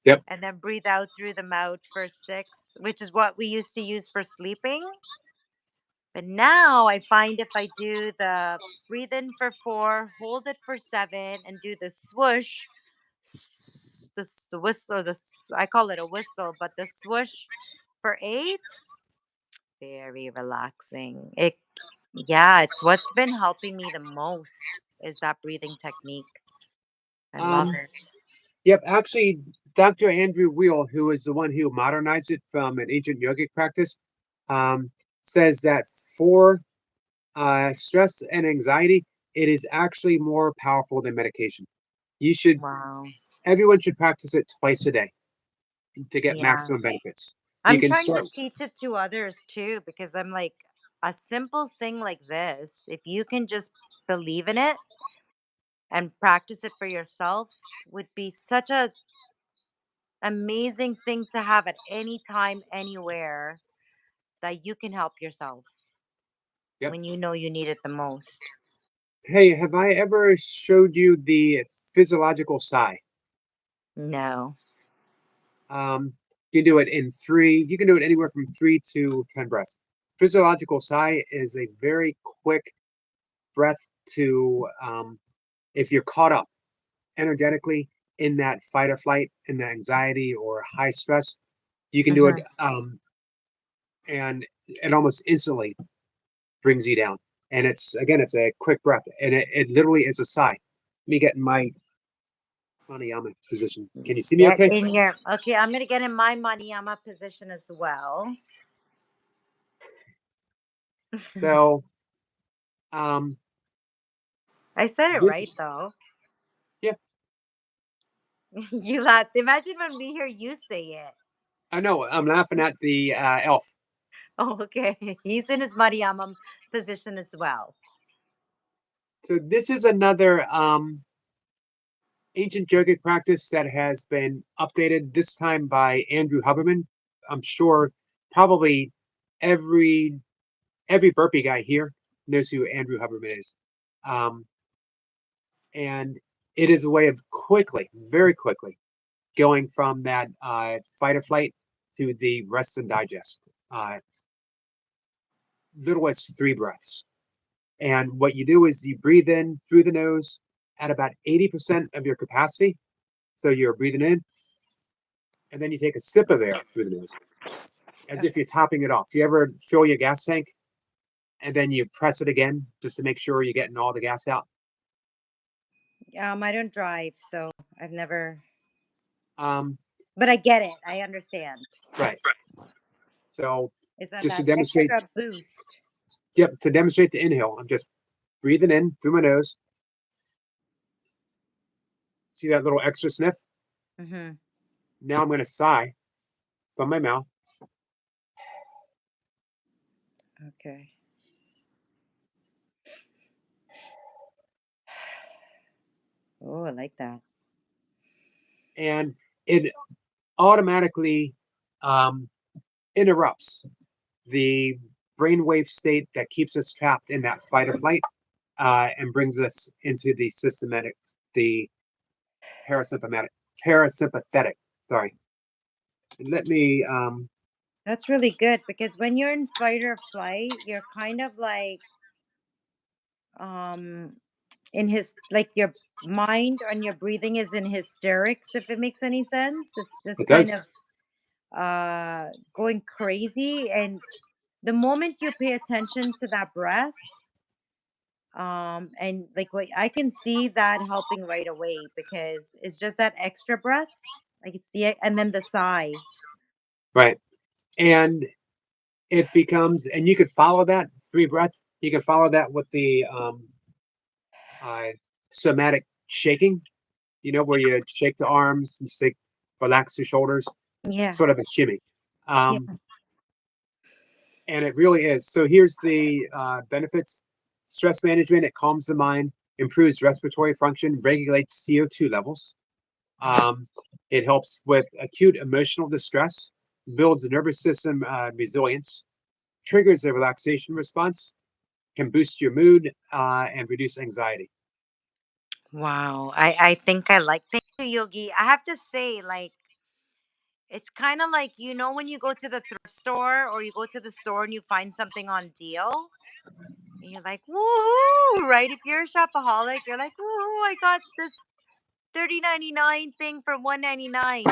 yep. And then breathe out through the mouth for 6, which is what we used to use for sleeping. But now I find if I do the breathe in for 4, hold it for 7, and do the swoosh, the whistle, I call it a whistle, but the swoosh for 8, very relaxing. It's what's been helping me the most is that breathing technique. I love it. Yep, actually, Dr. Andrew Weil, who is the one who modernized it from an ancient yogic practice, says that for stress and anxiety, it is actually more powerful than medication. Wow. Everyone should practice it twice a day to get Yeah. maximum benefits. You I'm can trying start. to teach it to others too because I'm like, a simple thing like this, if you can just believe in it and practice it for yourself, would be such a amazing thing to have at any time, anywhere, that you can help yourself Yep. when you know you need it the most. Hey, have I ever showed you the physiological sigh? No. You can do it in 3. You can do it anywhere from 3 to 10 breaths. Physiological sigh is a very quick breath to, if you're caught up energetically in that fight or flight, in the anxiety or high stress, you can do it, and it almost instantly brings you down. And it's a quick breath, and it literally is a sigh. Me getting my pranayama position. Can you see me Get okay? in your okay. I'm gonna get in my maniyama position as well. So, um, I said it this, right though. yeah, You laughed. Imagine when we hear you say it. I know. I'm laughing at the elf. Oh, okay. He's in his Mariamam position as well. So this is another ancient yogic practice that has been updated this time by Andrew Huberman. I'm sure probably every burpee guy here knows who Andrew Huberman is. And it is a way of very quickly, going from that fight or flight to the rest and digest. Little as 3 breaths. And what you do is you breathe in through the nose at about 80% of your capacity. So you're breathing in, and then you take a sip of air through the nose as if you're topping it off. You ever fill your gas tank and then you press it again just to make sure you're getting all the gas out? I don't drive, so I've never. Um, But I get it. I understand. right. So Is that just to that demonstrate, extra boost? yep, to demonstrate the inhale, I'm just breathing in through my nose. See that little extra sniff? Mm-hmm. Now I'm going to sigh from my mouth. Okay. Oh, I like that. And it automatically interrupts the brainwave state that keeps us trapped in that fight or flight, and brings us into the parasympathetic. Sorry. And let me. That's really good because when you're in fight or flight, you're kind of like um in his like your mind and your breathing is in hysterics, if it makes any sense. It's just It kind of does. going crazy, and the moment you pay attention to that breath, and like what I can see that helping right away because it's just that extra breath, like it's and then the sigh. Right. And it becomes, and you could follow that 3 breaths. You can follow that with the uh, somatic shaking, where you shake the arms, relax the shoulders, Yeah. sort of a shimmy. Yeah. Um, and it really is. So here's the benefits: stress management, it calms the mind, improves respiratory function, regulates CO2 levels. Um, it helps with acute emotional distress, builds nervous system resilience, triggers a relaxation response, can boost your mood, and reduce anxiety. Wow. I think I like, thank you, Yogi. I have to say, like, it's kind of like, when you go to the thrift store or you go to the store and you find something on deal and you're like, woohoo, right? If you're a shopaholic, you're like, woohoo, I got this 30.99 thing for 1.99.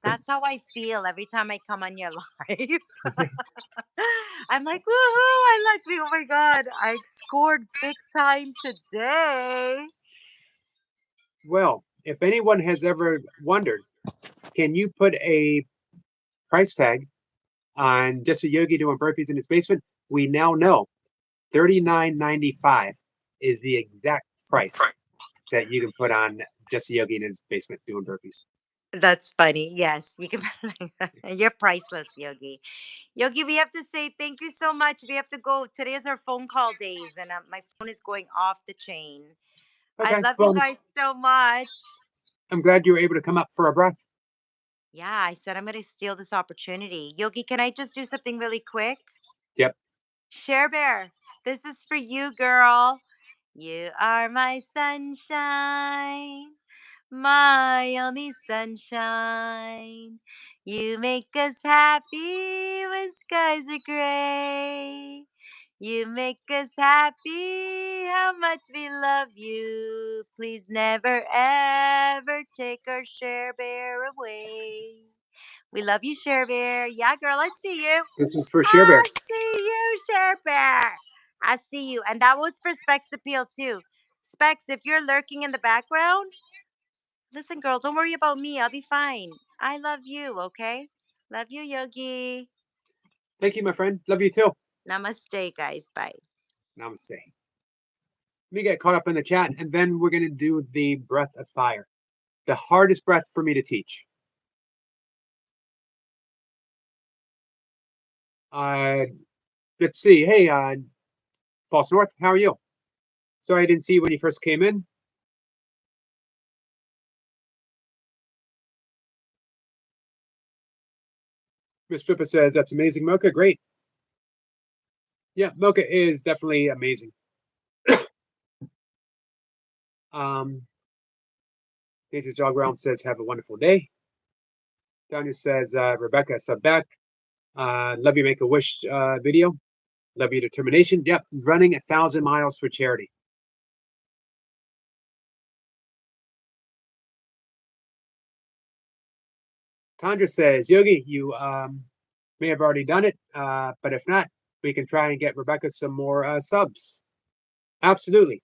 That's how I feel every time I come on your live. I'm like, woohoo, I like the, oh my God, I scored big time today. Well, if anyone has ever wondered, can you put a price tag on just a yogi doing burpees in his basement? We now know $39.95 is the exact price that you can put on just a yogi in his basement doing burpees. That's funny. Yes, you can. You're priceless, Yogi. Yogi, we have to say thank you so much. We have to go. Today is our phone call days, and my phone is going off the chain. I Okay, love you well, guys so much. I'm glad you were able to come up for a breath. Yeah, I said I'm going to steal this opportunity. Yogi, can I just do something really quick? Yep. Share Bear, this is for you, girl. You are my sunshine, my only sunshine. You make us happy when skies are gray. You make us happy how much we love you. Please never ever take our Share Bear away. We love you, Share Bear. Yeah, girl, I see you. This is for Share Bear. I see you, Share Bear. I see you. And that was for Specs Appeal too. Specs, if you're lurking in the background, listen, girl, don't worry about me. I'll be fine. I love you, okay? Love you, Yogi. Thank you, my friend. Love you too. Namaste, guys. Bye. Namaste. Let me get caught up in the chat, and then we're going to do the breath of fire, the hardest breath for me to teach. Let's see. Hey, False North, how are you? Sorry I didn't see you when you first came in. Miss Pippa says, that's amazing, Mocha. Great. Yeah, Mocha is definitely amazing. Nature's Dog Realm says, have a wonderful day. Tanya says, Rebecca Sabek, love your Make-A-Wish video. Love your determination. Yep, running 1,000 miles for charity. Tandra says, Yogi, you may have already done it, but if not, we can try and get Rebecca some more subs. Absolutely.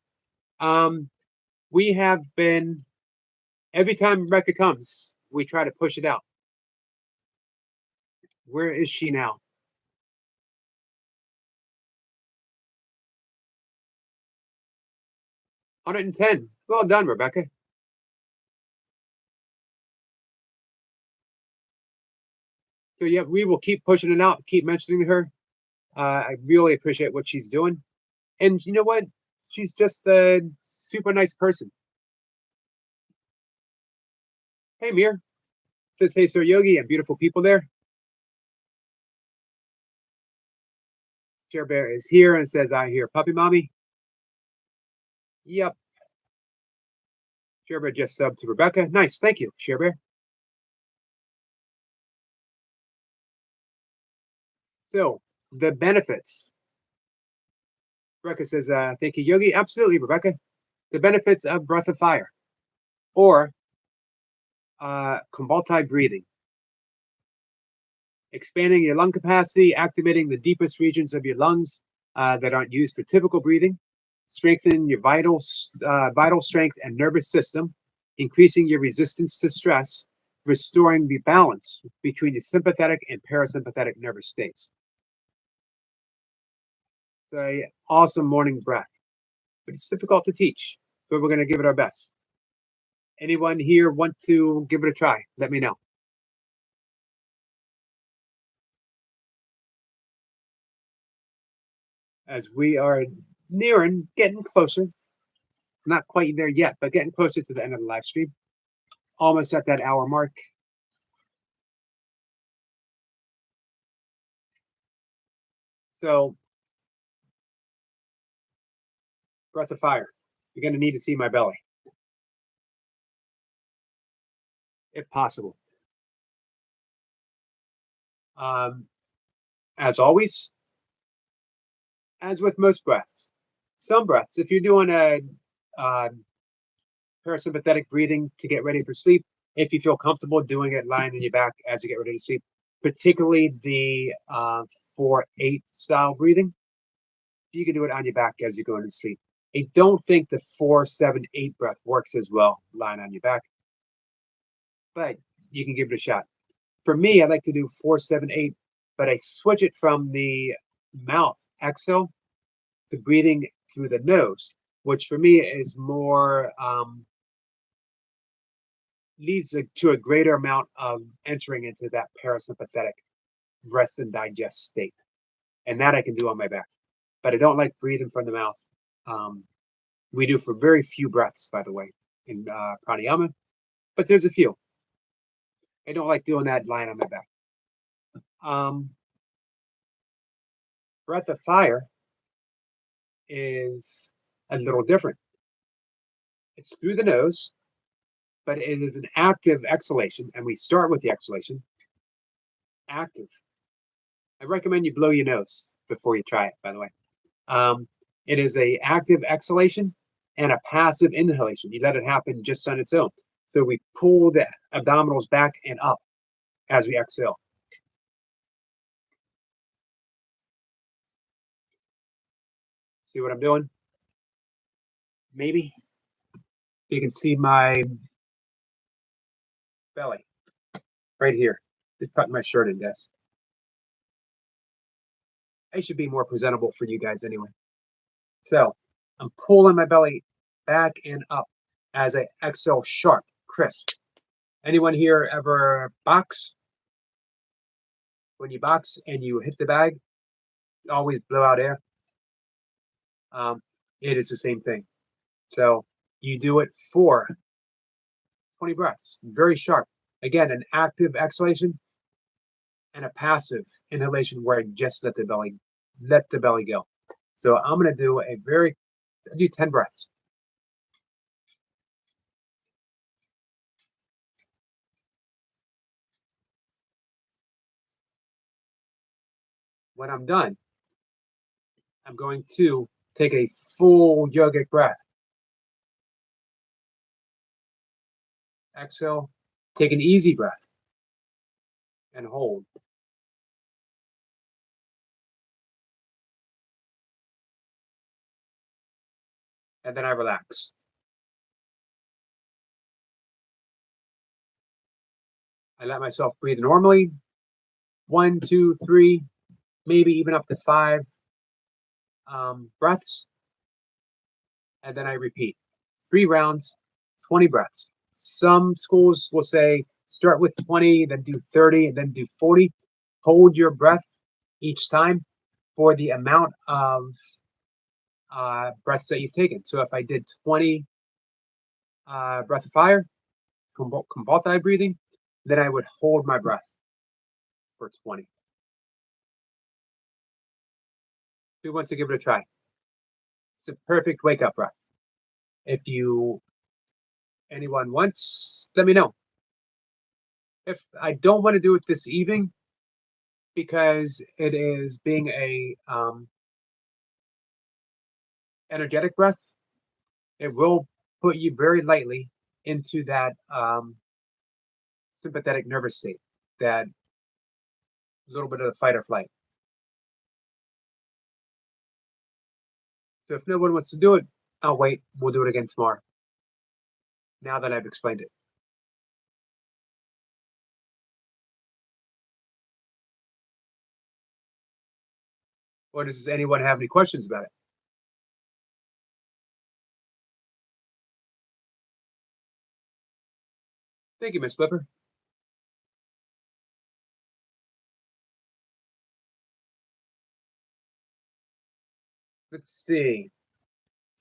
We have been, every time Rebecca comes, we try to push it out. Where is she now? 110. Well done, Rebecca. So yeah, we will keep pushing it out, keep mentioning her. I really appreciate what she's doing. And you know what? She's just a super nice person. Hey, Mir. Says, hey, Sir Yogi, and beautiful people there. Chair Bear is here and says, I hear puppy mommy. Yep. Chair Bear just subbed to Rebecca. Nice. Thank you, Chair Bear. So the benefits. Rebecca says, thank you, Yogi. Absolutely, Rebecca. The benefits of breath of fire or Kumbaltai breathing. Expanding your lung capacity, activating the deepest regions of your lungs that aren't used for typical breathing, strengthening your vital strength and nervous system, increasing your resistance to stress, restoring the balance between your sympathetic and parasympathetic nervous states. It's an awesome morning breath, but it's difficult to teach, but we're going to give it our best. Anyone here want to give it a try? Let me know. As we are getting closer, not quite there yet, but getting closer to the end of the live stream. Almost at that hour mark. So, breath of fire. You're going to need to see my belly, if possible. As always, as with most breaths, some breaths, if you're doing a parasympathetic breathing to get ready for sleep, if you feel comfortable doing it lying on your back as you get ready to sleep, particularly the 4-8 style breathing, you can do it on your back as you go into sleep. I don't think the 4-7-8 breath works as well lying on your back, but you can give it a shot. For me, I like to do 4-7-8, but I switch it from the mouth exhale to breathing through the nose, which for me is more leads to a greater amount of entering into that parasympathetic rest and digest state. And that I can do on my back. But I don't like breathing from the mouth. We do for very few breaths, by the way, in pranayama, but there's a few. I don't like doing that lying on my back. Breath of fire is a little different. It's through the nose, but it is an active exhalation, and we start with the exhalation. Active. I recommend you blow your nose before you try it, by the way. It is a active exhalation and a passive inhalation. You let it happen just on its own. So we pull the abdominals back and up as we exhale. See what I'm doing? Maybe you can see my belly right here. Just tuck my shirt in this. I should be more presentable for you guys anyway. So I'm pulling my belly back and up as I exhale sharp, crisp. Anyone here ever box? When you box and you hit the bag, you always blow out air. It is the same thing. So you do it for 20 breaths, very sharp. Again, an active exhalation and a passive inhalation where I just let the belly go. So I'm going to do I'll do 10 breaths. When I'm done, I'm going to take a full yogic breath. Exhale, take an easy breath, and hold. And then I relax. I let myself breathe normally. 1, 2, 3, maybe even up to 5 breaths. And then I repeat 3 rounds, 20 breaths. Some schools will say start with 20, then do 30, and then do 40. Hold your breath each time for the amount of breaths that you've taken. So if I did 20 breath of fire, Kumbaltai breathing, then I would hold my breath for 20. Who wants to give it a try? It's a perfect wake up breath. If anyone wants, let me know. If I don't want to do it this evening, because it is being a energetic breath, it will put you very lightly into that sympathetic nervous state, that little bit of the fight or flight. So if no one wants to do it, I'll wait. We'll do it again tomorrow, now that I've explained it. Or does anyone have any questions about it? Thank you, Miss Flipper. Let's see.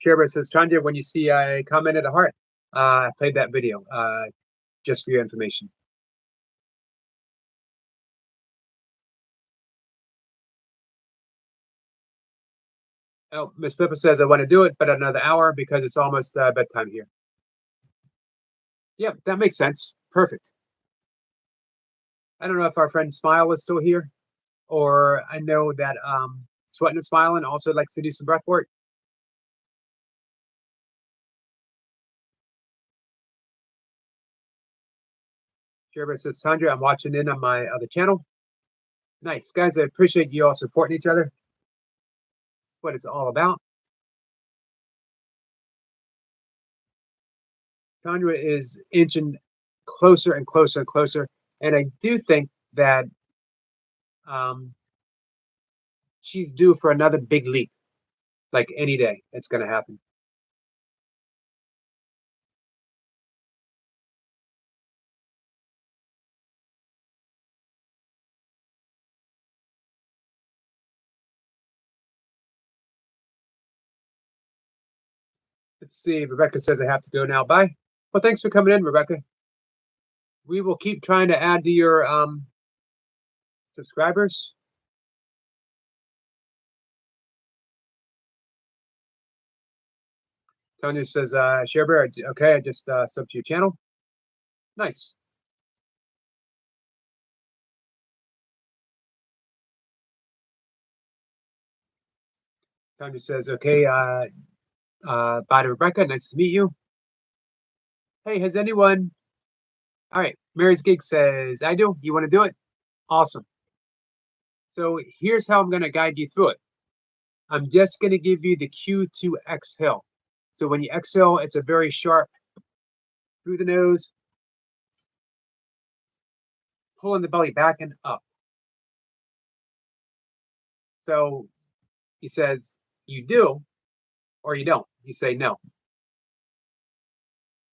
Chairman says, Chandra, when you see I commented a heart, I played that video just for your information. Oh, Miss Pippa says I want to do it, but another hour because it's almost bedtime here. Yeah, that makes sense. Perfect. I don't know if our friend Smile is still here, or I know that Sweating and Smiling also likes to do some breath work. Jeremy says, Sandra, I'm watching in on my other channel. Nice. Guys, I appreciate you all supporting each other. That's what it's all about. Sandra is inching closer and closer and closer. And I do think that she's due for another big leap. Like any day, it's going to happen. Let's see. Rebecca says I have to go now. Bye. Well, thanks for coming in, Rebecca. We will keep trying to add to your subscribers. Tanya says, Sharebear, okay, I just subbed to your channel. Nice. Tanya says, okay, bye to Rebecca. Nice to meet you. Hey, has anyone? All right, Mary's Gig says, I do. You want to do it? Awesome. So here's how I'm going to guide you through it. I'm just going to give you the cue to exhale. So when you exhale, it's a very sharp through the nose, pulling the belly back and up. So he says, you do or you don't. You say no.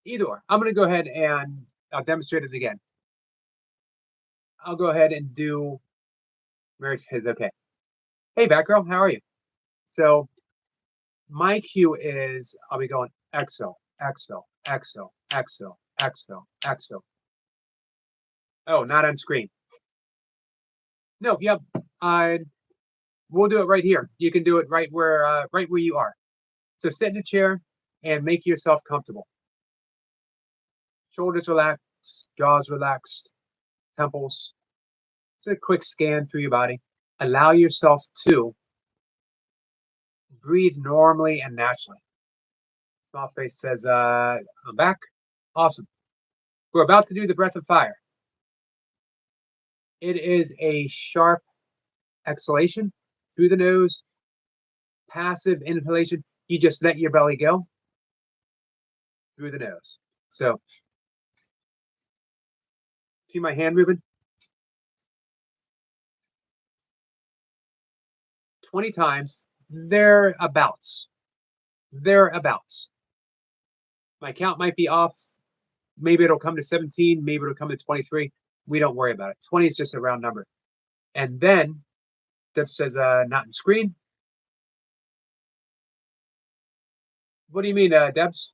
Either or. I'm going to go ahead and I'll demonstrate it again. I'll go ahead and do Mary says, okay. Hey, Batgirl, how are you? So my cue is I'll be going exhale, exhale, exhale, exhale, exhale, exhale. Oh, not on screen. No, yep. We'll do it right here. You can do it right where you are. So sit in a chair and make yourself comfortable. Shoulders relaxed, jaws relaxed, temples. It's a quick scan through your body. Allow yourself to breathe normally and naturally. Small face says, I'm back. Awesome. We're about to do the breath of fire. It is a sharp exhalation through the nose, passive inhalation. You just let your belly go through the nose. So, see my hand moving? 20 times, thereabouts. Thereabouts. My count might be off. Maybe it'll come to 17. Maybe it'll come to 23. We don't worry about it. 20 is just a round number. And then, Deb says, not in screen. What do you mean, Debs?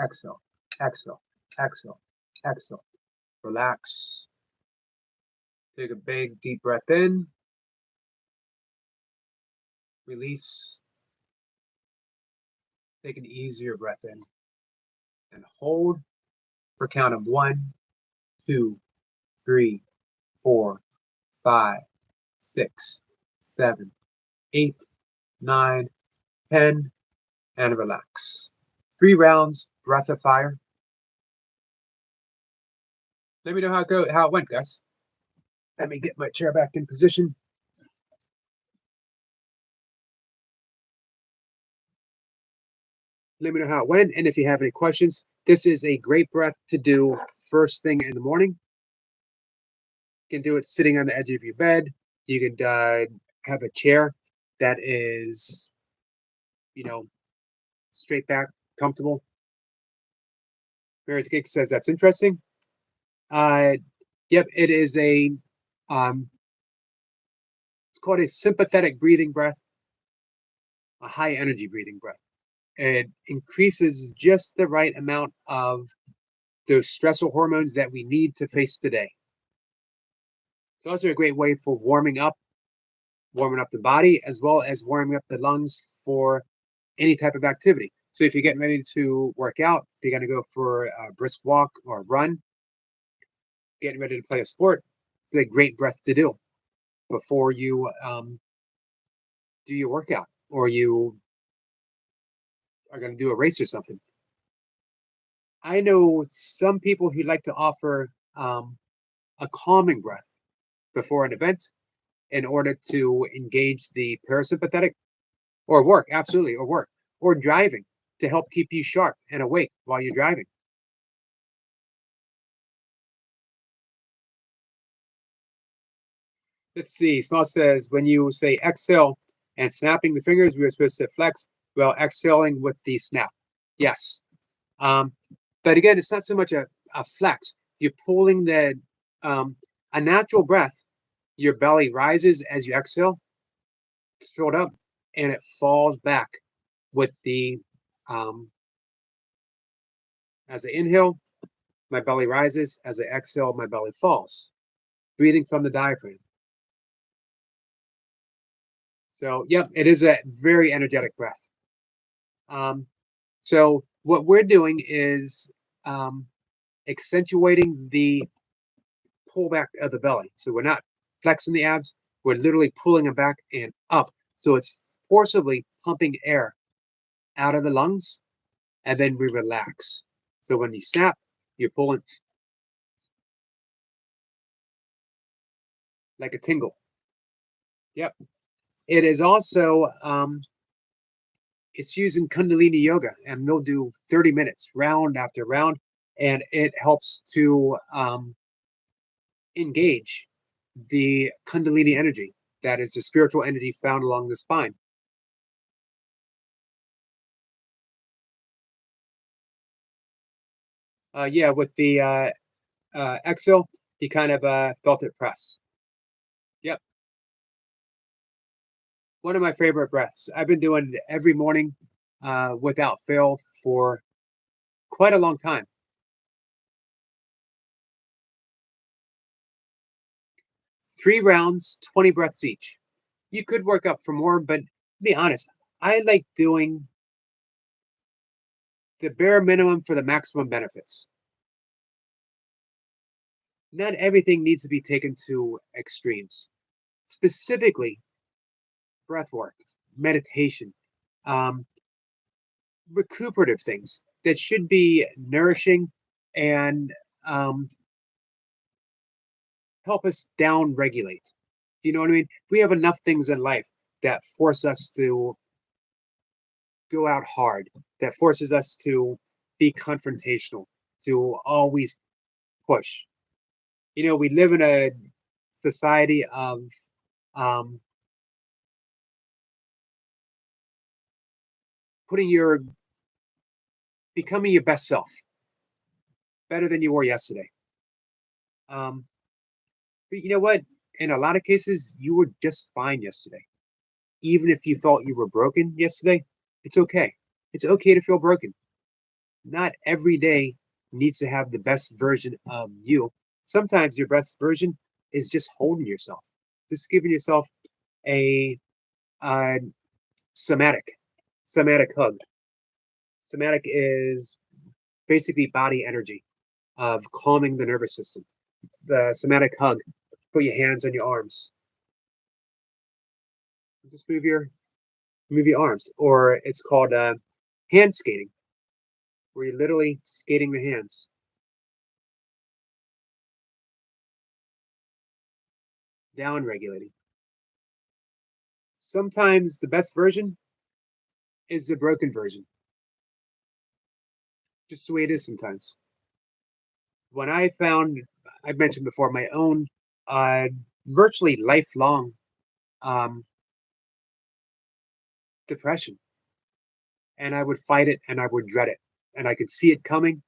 exhale, exhale, exhale, exhale. Relax. Take a big deep breath in. Release. Take an easier breath in. And hold for count of 1, 2, 3, 4, 5, 6, 7, 8, 9, 10, and relax. 3 rounds, breath of fire. Let me know how it went, guys. Let me get my chair back in position. Let me know how it went, and if you have any questions, this is a great breath to do first thing in the morning. You can do it sitting on the edge of your bed. You could have a chair that is, straight back, comfortable. Mary Gig says that's interesting. Yep, it is it's called a sympathetic breathing breath, a high energy breathing breath. It increases just the right amount of those stressor hormones that we need to face the day. It's also a great way for warming up the body, as well as warming up the lungs for any type of activity. So if you're getting ready to work out, if you're going to go for a brisk walk or a run, getting ready to play a sport, it's a great breath to do before you do your workout, or you are going to do a race or something. I know some people who like to offer a calming breath before an event in order to engage the parasympathetic, or work, absolutely, or work, or driving to help keep you sharp and awake while you're driving. Let's see. Small says, when you say exhale and snapping the fingers, we are supposed to flex while exhaling with the snap. Yes. But again, it's not so much a flex. You're pulling a natural breath. Your belly rises as you exhale. It's filled up, and it falls back with the, as I inhale, my belly rises. As I exhale, my belly falls. Breathing from the diaphragm. So, yep, it is a very energetic breath. So what we're doing is accentuating the pullback of the belly. So we're not flexing the abs, we're literally pulling them back and up. So it's forcibly pumping air out of the lungs, and then we relax. So when you snap, you're pulling like a tingle. Yep. It is also, it's using Kundalini yoga, and they'll do 30 minutes, round after round, and it helps to engage the Kundalini energy, that is the spiritual energy found along the spine. Yeah, with the exhale, he kind of felt it press. Yep. One of my favorite breaths. I've been doing it every morning without fail for quite a long time. Three rounds, 20 breaths each. You could work up for more, but to be honest, I like doing the bare minimum for the maximum benefits. Not everything needs to be taken to extremes. Specifically, breath work, meditation, recuperative things that should be nourishing and help us down regulate. You know what I mean? We have enough things in life that force us to go out hard, that forces us to be confrontational, to always push. We live in a society of becoming your best self, better than you were yesterday. But you know what? In a lot of cases, you were just fine yesterday. Even if you thought you were broken yesterday, it's okay. It's okay to feel broken. Not every day needs to have the best version of you. Sometimes your best version is just holding yourself, just giving yourself a uh, somatic hug. Somatic is basically body energy of calming the nervous system. The somatic hug. Put your hands on your arms. Just move your arms, or it's called hand skating, where you're literally skating the hands. Down regulating. Sometimes the best version is the broken version. Just the way it is sometimes. When I found, I've mentioned before, my own virtually lifelong depression. And I would fight it and I would dread it. And I could see it coming.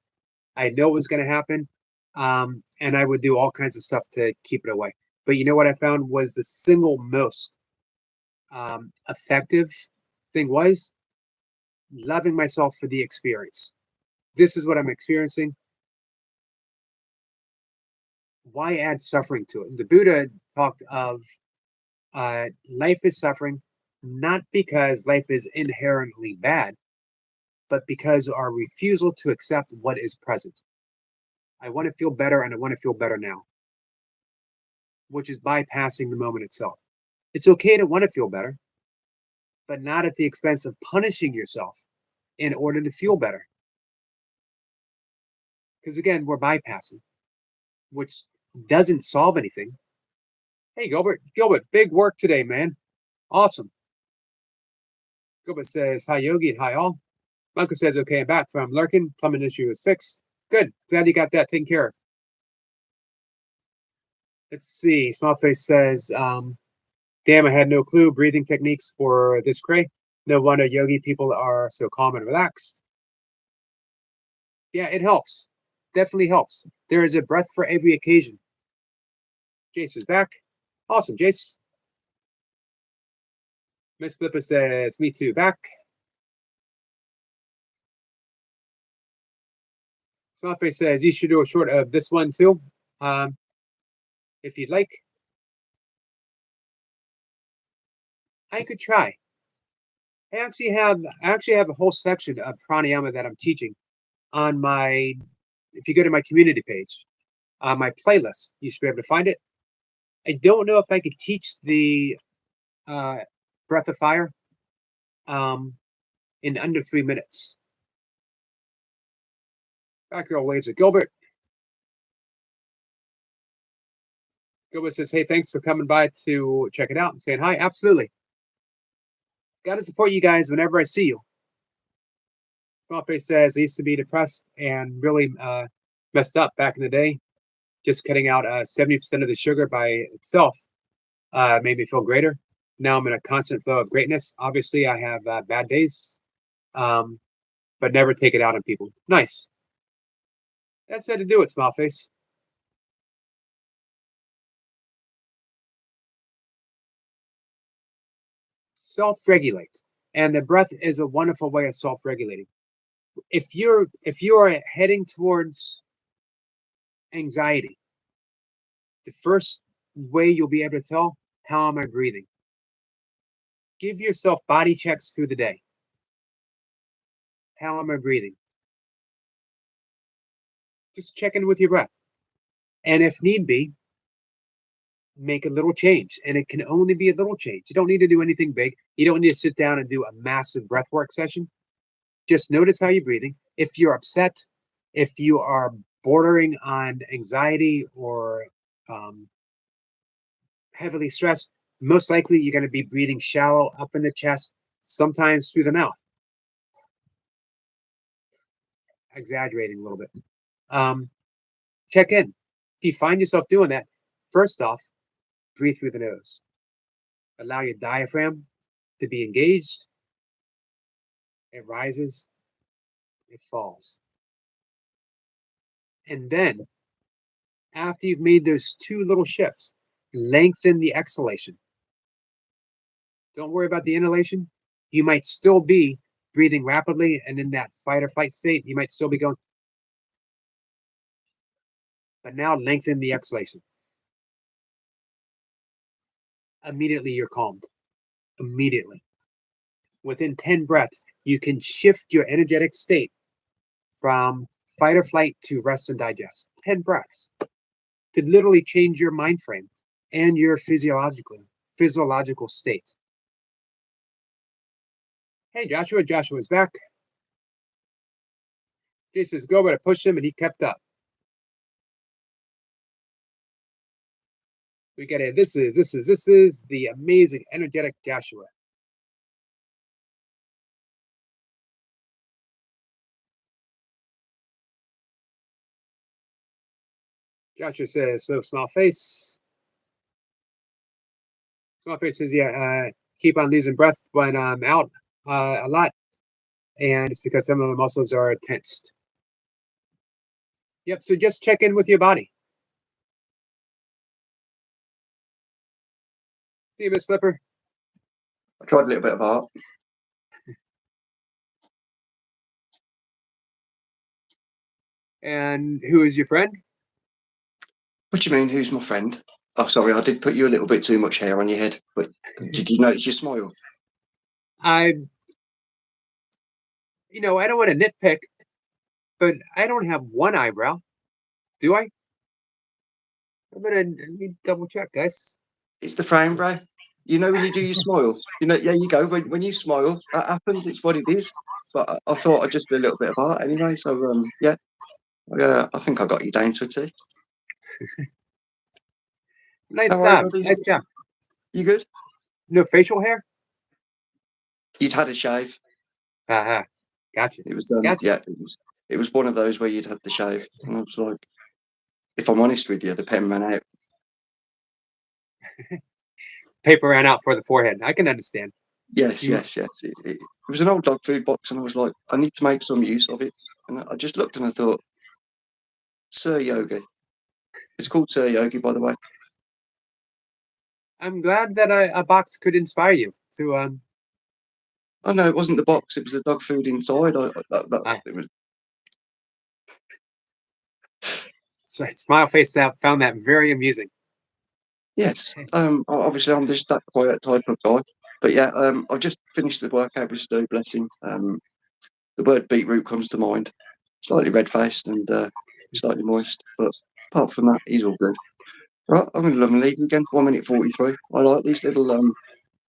I know it was going to happen. And I would do all kinds of stuff to keep it away. But you know what I found was the single most effective thing was loving myself for the experience. This is what I'm experiencing. Why add suffering to it? The Buddha talked of life is suffering, not because life is inherently bad, but because our refusal to accept what is present. I want to feel better, and I want to feel better now, which is bypassing the moment itself. It's okay to want to feel better, but not at the expense of punishing yourself in order to feel better. Because again, we're bypassing, which doesn't solve anything. Hey, Gilbert, big work today, man. Awesome. Gilbert says, hi, Yogi, and hi, all. Michael says, okay, I'm back from lurking. Plumbing issue is fixed. Good. Glad you got that taken care of. Let's see. Smallface says, damn, I had no clue. Breathing techniques for this cray. No wonder yogi people are so calm and relaxed. Yeah, it helps. Definitely helps. There is a breath for every occasion. Jace is back. Awesome, Jace. Miss Flipper says, me too, back. Smallface says, you should do a short of this one too, if you'd like. I could try. I actually have a whole section of pranayama that I'm teaching on my, if you go to my community page, on my playlist, you should be able to find it. I don't know if I could teach the breath of fire in under 3 minutes. Batgirl waves at Gilbert. Gilbert says, hey, thanks for coming by to check it out and saying hi. Absolutely. Got to support you guys whenever I see you. Smallface says, I used to be depressed and really messed up back in the day. Just cutting out 70% of the sugar by itself made me feel greater. Now I'm in a constant flow of greatness. Obviously, I have bad days, but never take it out on people. Nice. That's how to do it, Smallface. Self-regulate. And the breath is a wonderful way of self-regulating. If you are heading towards anxiety, the first way you'll be able to tell, how am I breathing? Give yourself body checks through the day. How am I breathing? Just check in with your breath. And if need be, make a little change. And it can only be a little change. You don't need to do anything big. You don't need to sit down and do a massive breath work session. Just notice how you're breathing. If you're upset, if you are bordering on anxiety or heavily stressed, most likely you're going to be breathing shallow up in the chest, sometimes through the mouth. Exaggerating a little bit. Check in. If you find yourself doing that, first off, breathe through the nose. Allow your diaphragm to be engaged. It rises, it falls. And then, after you've made those two little shifts, lengthen the exhalation. Don't worry about the inhalation. You might still be breathing rapidly and in that fight or flight state, you might still be going. But now lengthen the exhalation. Immediately you're calmed. Immediately. Within 10 breaths, you can shift your energetic state from fight or flight to rest and digest. 10 breaths could literally change your mind frame and your physiological state. Hey, Joshua. Joshua's back. Jason says, go, but I pushed him and he kept up. We get it. This is the amazing, energetic Joshua. Joshua says, so small face. Small face says, yeah, keep on losing breath when I'm out a lot. And it's because some of the muscles are tensed. Yep, so just check in with your body. See you, Miss Flipper. I tried a little bit of art. And who is your friend? What do you mean, who's my friend? Oh, sorry, I did put you a little bit too much hair on your head, but did you notice your smile? I don't want to nitpick, but I don't have one eyebrow. Do I? Let me double check, guys. It's the frame, bro. You know when you do your smile, yeah, you go. When you smile, that happens. It's what it is. But I thought I'd just do a little bit of art anyway. So yeah, I think I got you down to a T. Nice job. Nice job. You good? No facial hair? You'd had a shave. Gotcha. It was yeah. It was one of those where you'd had the shave, and I was like, if I'm honest with you, the pen ran out. Paper ran out for the forehead. I can understand. Yes. It was an old dog food box, and I was like, I need to make some use of it. And I just looked and I thought, Sir Yogi. It's called Sir Yogi, by the way. I'm glad that a box could inspire you to. Oh no, it wasn't the box. It was the dog food inside. It was. Smile face found that very amusing. Yes. Obviously, I'm just that quiet type of guy. But yeah, I've just finished the workout with Stu, bless him. The word beetroot comes to mind. Slightly red-faced and slightly moist, but apart from that, he's all good. Right, I'm going to leave you again. 1 minute 43. I like these little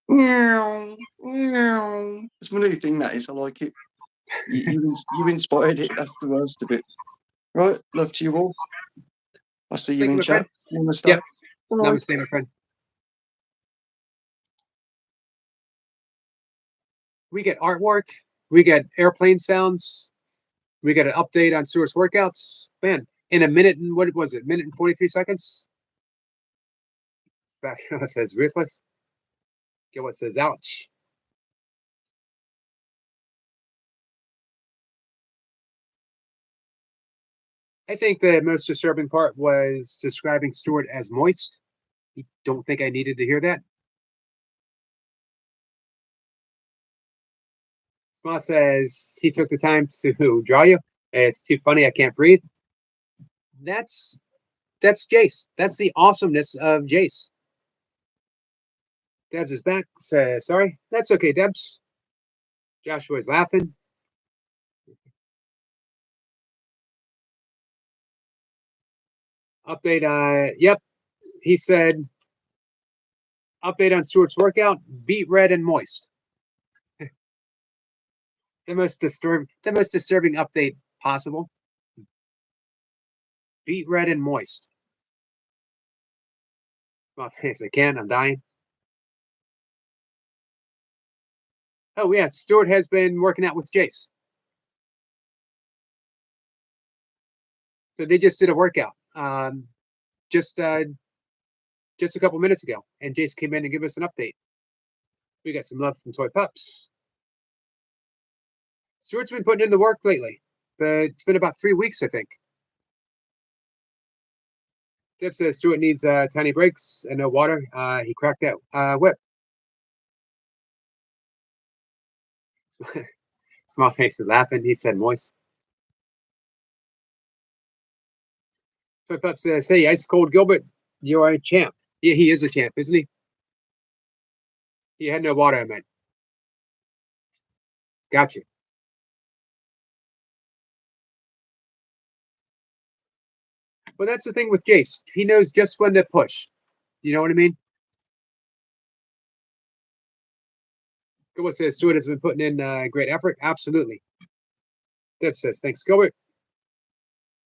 meow. It's my new thing. That is, I like it. You inspired it. That's the worst of it. Right, love to you all. I'll see you in chat. Yep. Namaste, my friend. We get artwork. We get airplane sounds. We get an update on Stuart's workouts. Man, in a minute and what was it? Minute and 43 seconds. Back what says ruthless. Get what says ouch. I think the most disturbing part was describing Stuart as moist. I don't think I needed to hear that. Sma says he took the time to draw you. It's too funny. I can't breathe. That's Jace. That's the awesomeness of Jace. Debs is back. Sorry. That's okay, Debs. Joshua is laughing. Update. Yep. He said, update on Stuart's workout, beet red and moist. the most disturbing update possible. Beet red and moist. My face, I can't, I'm dying. Oh yeah, Stuart has been working out with Jace. So they just did a workout. Just a couple minutes ago, and Jace came in and gave us an update. We got some love from Toy Pups. Stuart's been putting in the work lately, but it's been about 3 weeks, I think. Deb says Stuart needs tiny breaks and no water. He cracked that whip. Small face is laughing. He said moist. So Pup says, hey, Ice Cold Gilbert, you are a champ. Yeah, he is a champ, isn't he? He had no water, I meant. Gotcha. Well, that's the thing with Jace. He knows just when to push. You know what I mean? Gilbert says Stewart has been putting in great effort. Absolutely. Deb says, thanks, Gilbert.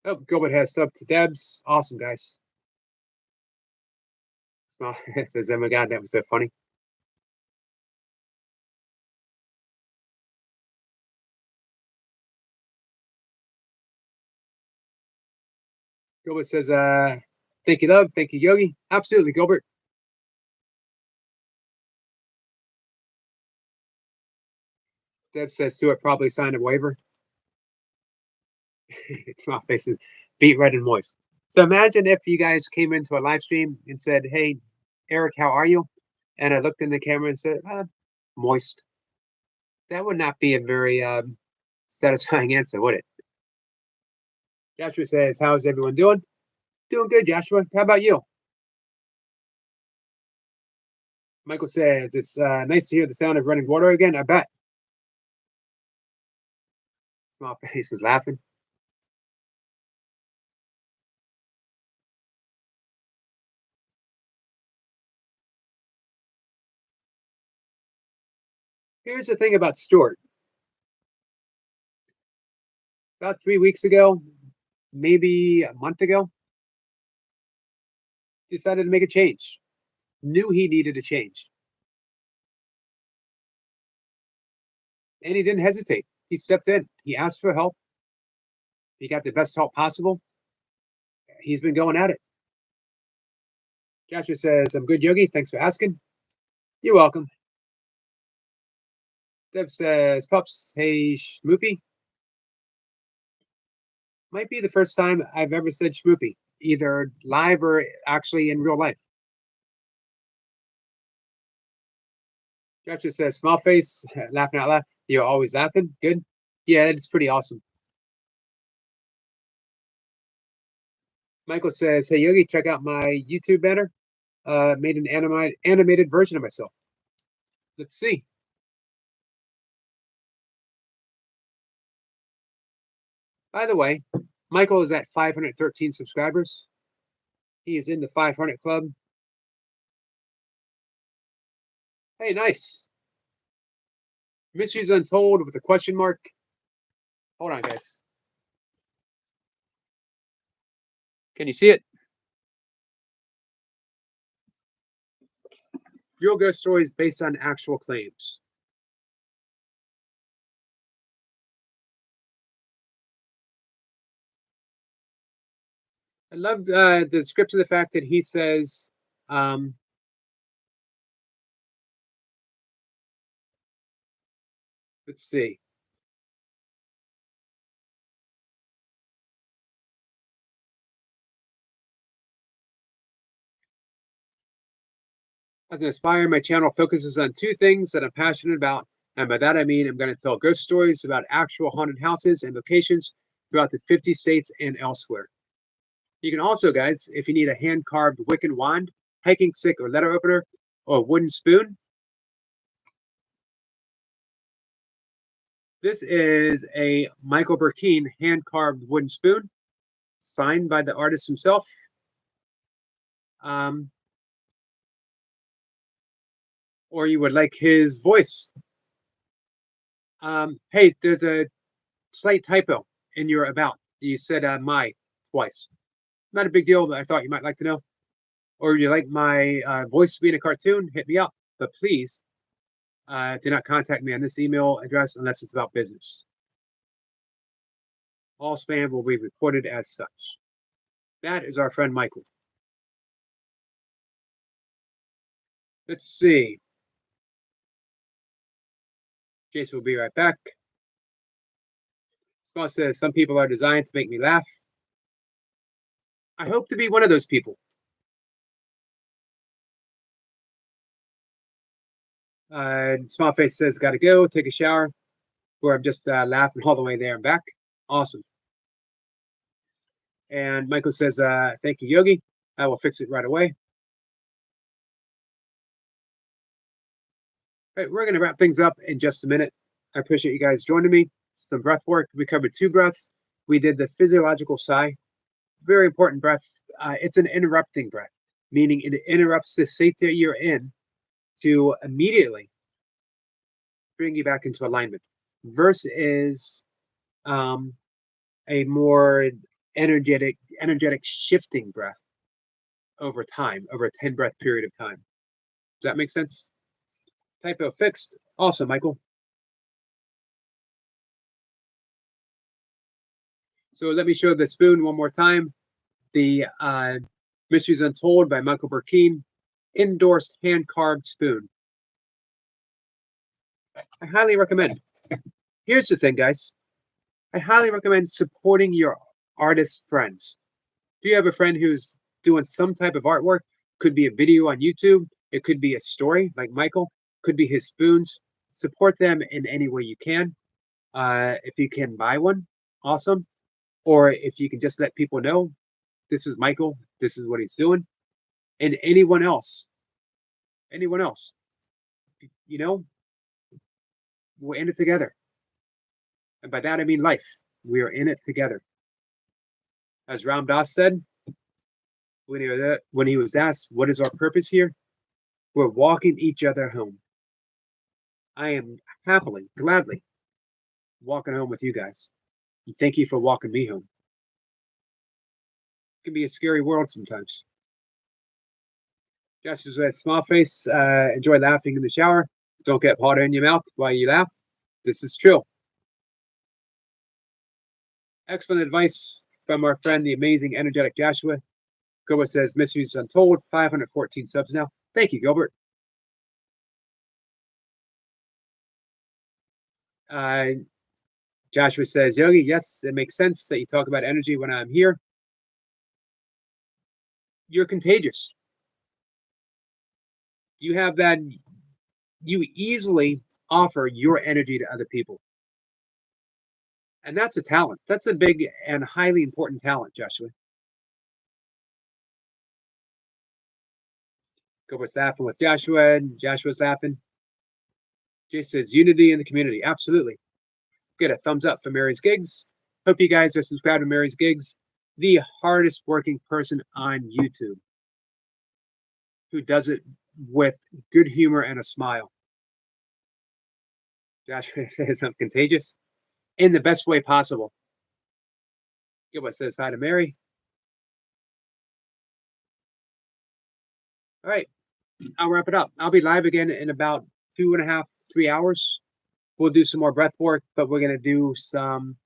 Oh, Gilbert has sub to Debs. Awesome, guys. Small says, oh my God, that was so funny. Gilbert says, thank you, love. Thank you, Yogi. Absolutely, Gilbert. Deb says Stewart probably signed a waiver. Small faces, beat red and moist. So imagine if you guys came into a live stream and said, hey, Eric, how are you? And I looked in the camera and said, moist. That would not be a very satisfying answer, would it? Joshua says, how's everyone doing? Doing good, Joshua. How about you? Michael says, it's nice to hear the sound of running water again. I bet. Small face is laughing. Here's the thing about Stewart. About 3 weeks ago, maybe a month ago, decided to make a change. Knew he needed a change. And he didn't hesitate. He stepped in. He asked for help. He got the best help possible. He's been going at it. Joshua says, I'm good, Yogi. Thanks for asking. You're welcome. Deb says, Pups, hey, Schmoopy. Might be the first time I've ever said Schmoopy, either live or actually in real life. Joshua says, small face, laughing out loud. You're always laughing. Good. Yeah, it's pretty awesome. Michael says, hey, Yogi, check out my YouTube banner. Made an animated version of myself. Let's see. By the way, Michael is at 513 subscribers. He is in the 500 club. Hey, nice. Mysteries Untold with a question mark. Hold on, guys. Can you see it? Real ghost stories based on actual claims. I love the script of the fact that he says, let's see. As an aspire, my channel focuses on two things that I'm passionate about. And by that, I mean I'm going to tell ghost stories about actual haunted houses and locations throughout the 50 states and elsewhere. You can also, guys, if you need a hand-carved Wiccan wand, hiking stick or letter opener, or a wooden spoon, this is a Michael Burkeen hand-carved wooden spoon, signed by the artist himself. Or you would like his voice. Hey, there's a slight typo in your about. You said my twice. Not a big deal, but I thought you might like to know. Or you like my voice to be in a cartoon, hit me up. But please do not contact me on this email address unless it's about business. All spam will be reported as such. That is our friend Michael. Let's see. Jason will be right back. Small says, some people are designed to make me laugh. I hope to be one of those people. Small face says, gotta go, take a shower. where I'm just laughing all the way there and back. Awesome. And Michael says, thank you, Yogi. I will fix it right away. All right, we're going to wrap things up in just a minute. I appreciate you guys joining me. Some breath work. We covered 2 breaths. We did the physiological sigh. Very important breath. It's an interrupting breath, meaning it interrupts the state that you're in to immediately bring you back into alignment. Versus a more energetic shifting breath over time, over a 10 breath period of time. Does that make sense? Typo fixed. Awesome, Michael. So let me show the spoon one more time. The Mysteries Untold by Michael Burkeen, endorsed hand-carved spoon. I highly recommend. Here's the thing, guys. I highly recommend supporting your artist friends. If you have a friend who's doing some type of artwork, could be a video on YouTube, it could be a story like Michael, could be his spoons. Support them in any way you can. If you can buy one, awesome. Or if you can just let people know, this is Michael, this is what he's doing. And anyone else, you know, we're in it together. And by that, I mean life. We are in it together. As Ram Dass said, when he was asked, what is our purpose here? We're walking each other home. I am happily, gladly walking home with you guys. And thank you for walking me home. It can be a scary world sometimes. Josh was a small face. Enjoy laughing in the shower. Don't get water in your mouth while you laugh. This is true. Excellent advice from our friend, the amazing, energetic Joshua. Gilbert says, Mysteries Untold, 514 subs now. Thank you, Gilbert. Joshua says, Yogi, yes, it makes sense that you talk about energy when I'm here. You're contagious. You have that, you easily offer your energy to other people. And that's a talent. That's a big and highly important talent, Joshua. Gilbert's laughing with Joshua, and Joshua's laughing. Jay says, unity in the community. Absolutely. Get a thumbs up for Mary's Gigs. Hope you guys are subscribed to Mary's Gigs, the hardest working person on YouTube, who does it with good humor and a smile. Joshua says, I'm contagious in the best way possible. Gilbert says hi to Mary. All right, I'll wrap it up. I'll be live again in about 2.5, 3 hours. We'll do some more breath work, but we're going to do some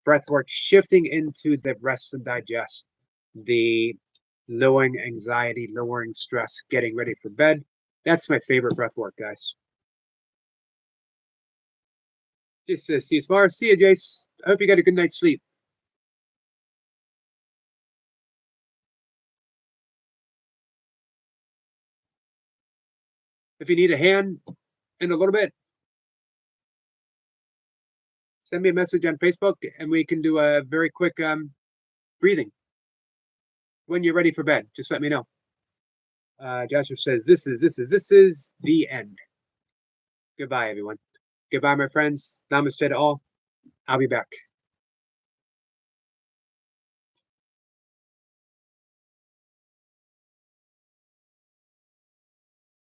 breath work shifting into the rest and digest, the lowering anxiety, lowering stress, getting ready for bed. That's my favorite breath work, guys. Just see you tomorrow. See you, Jace. I hope you got a good night's sleep. If you need a hand in a little bit, send me a message on Facebook and we can do a very quick breathing. When you're ready for bed, just let me know. Joshua says, this is the end. Goodbye, everyone. Goodbye, my friends. Namaste to all. I'll be back.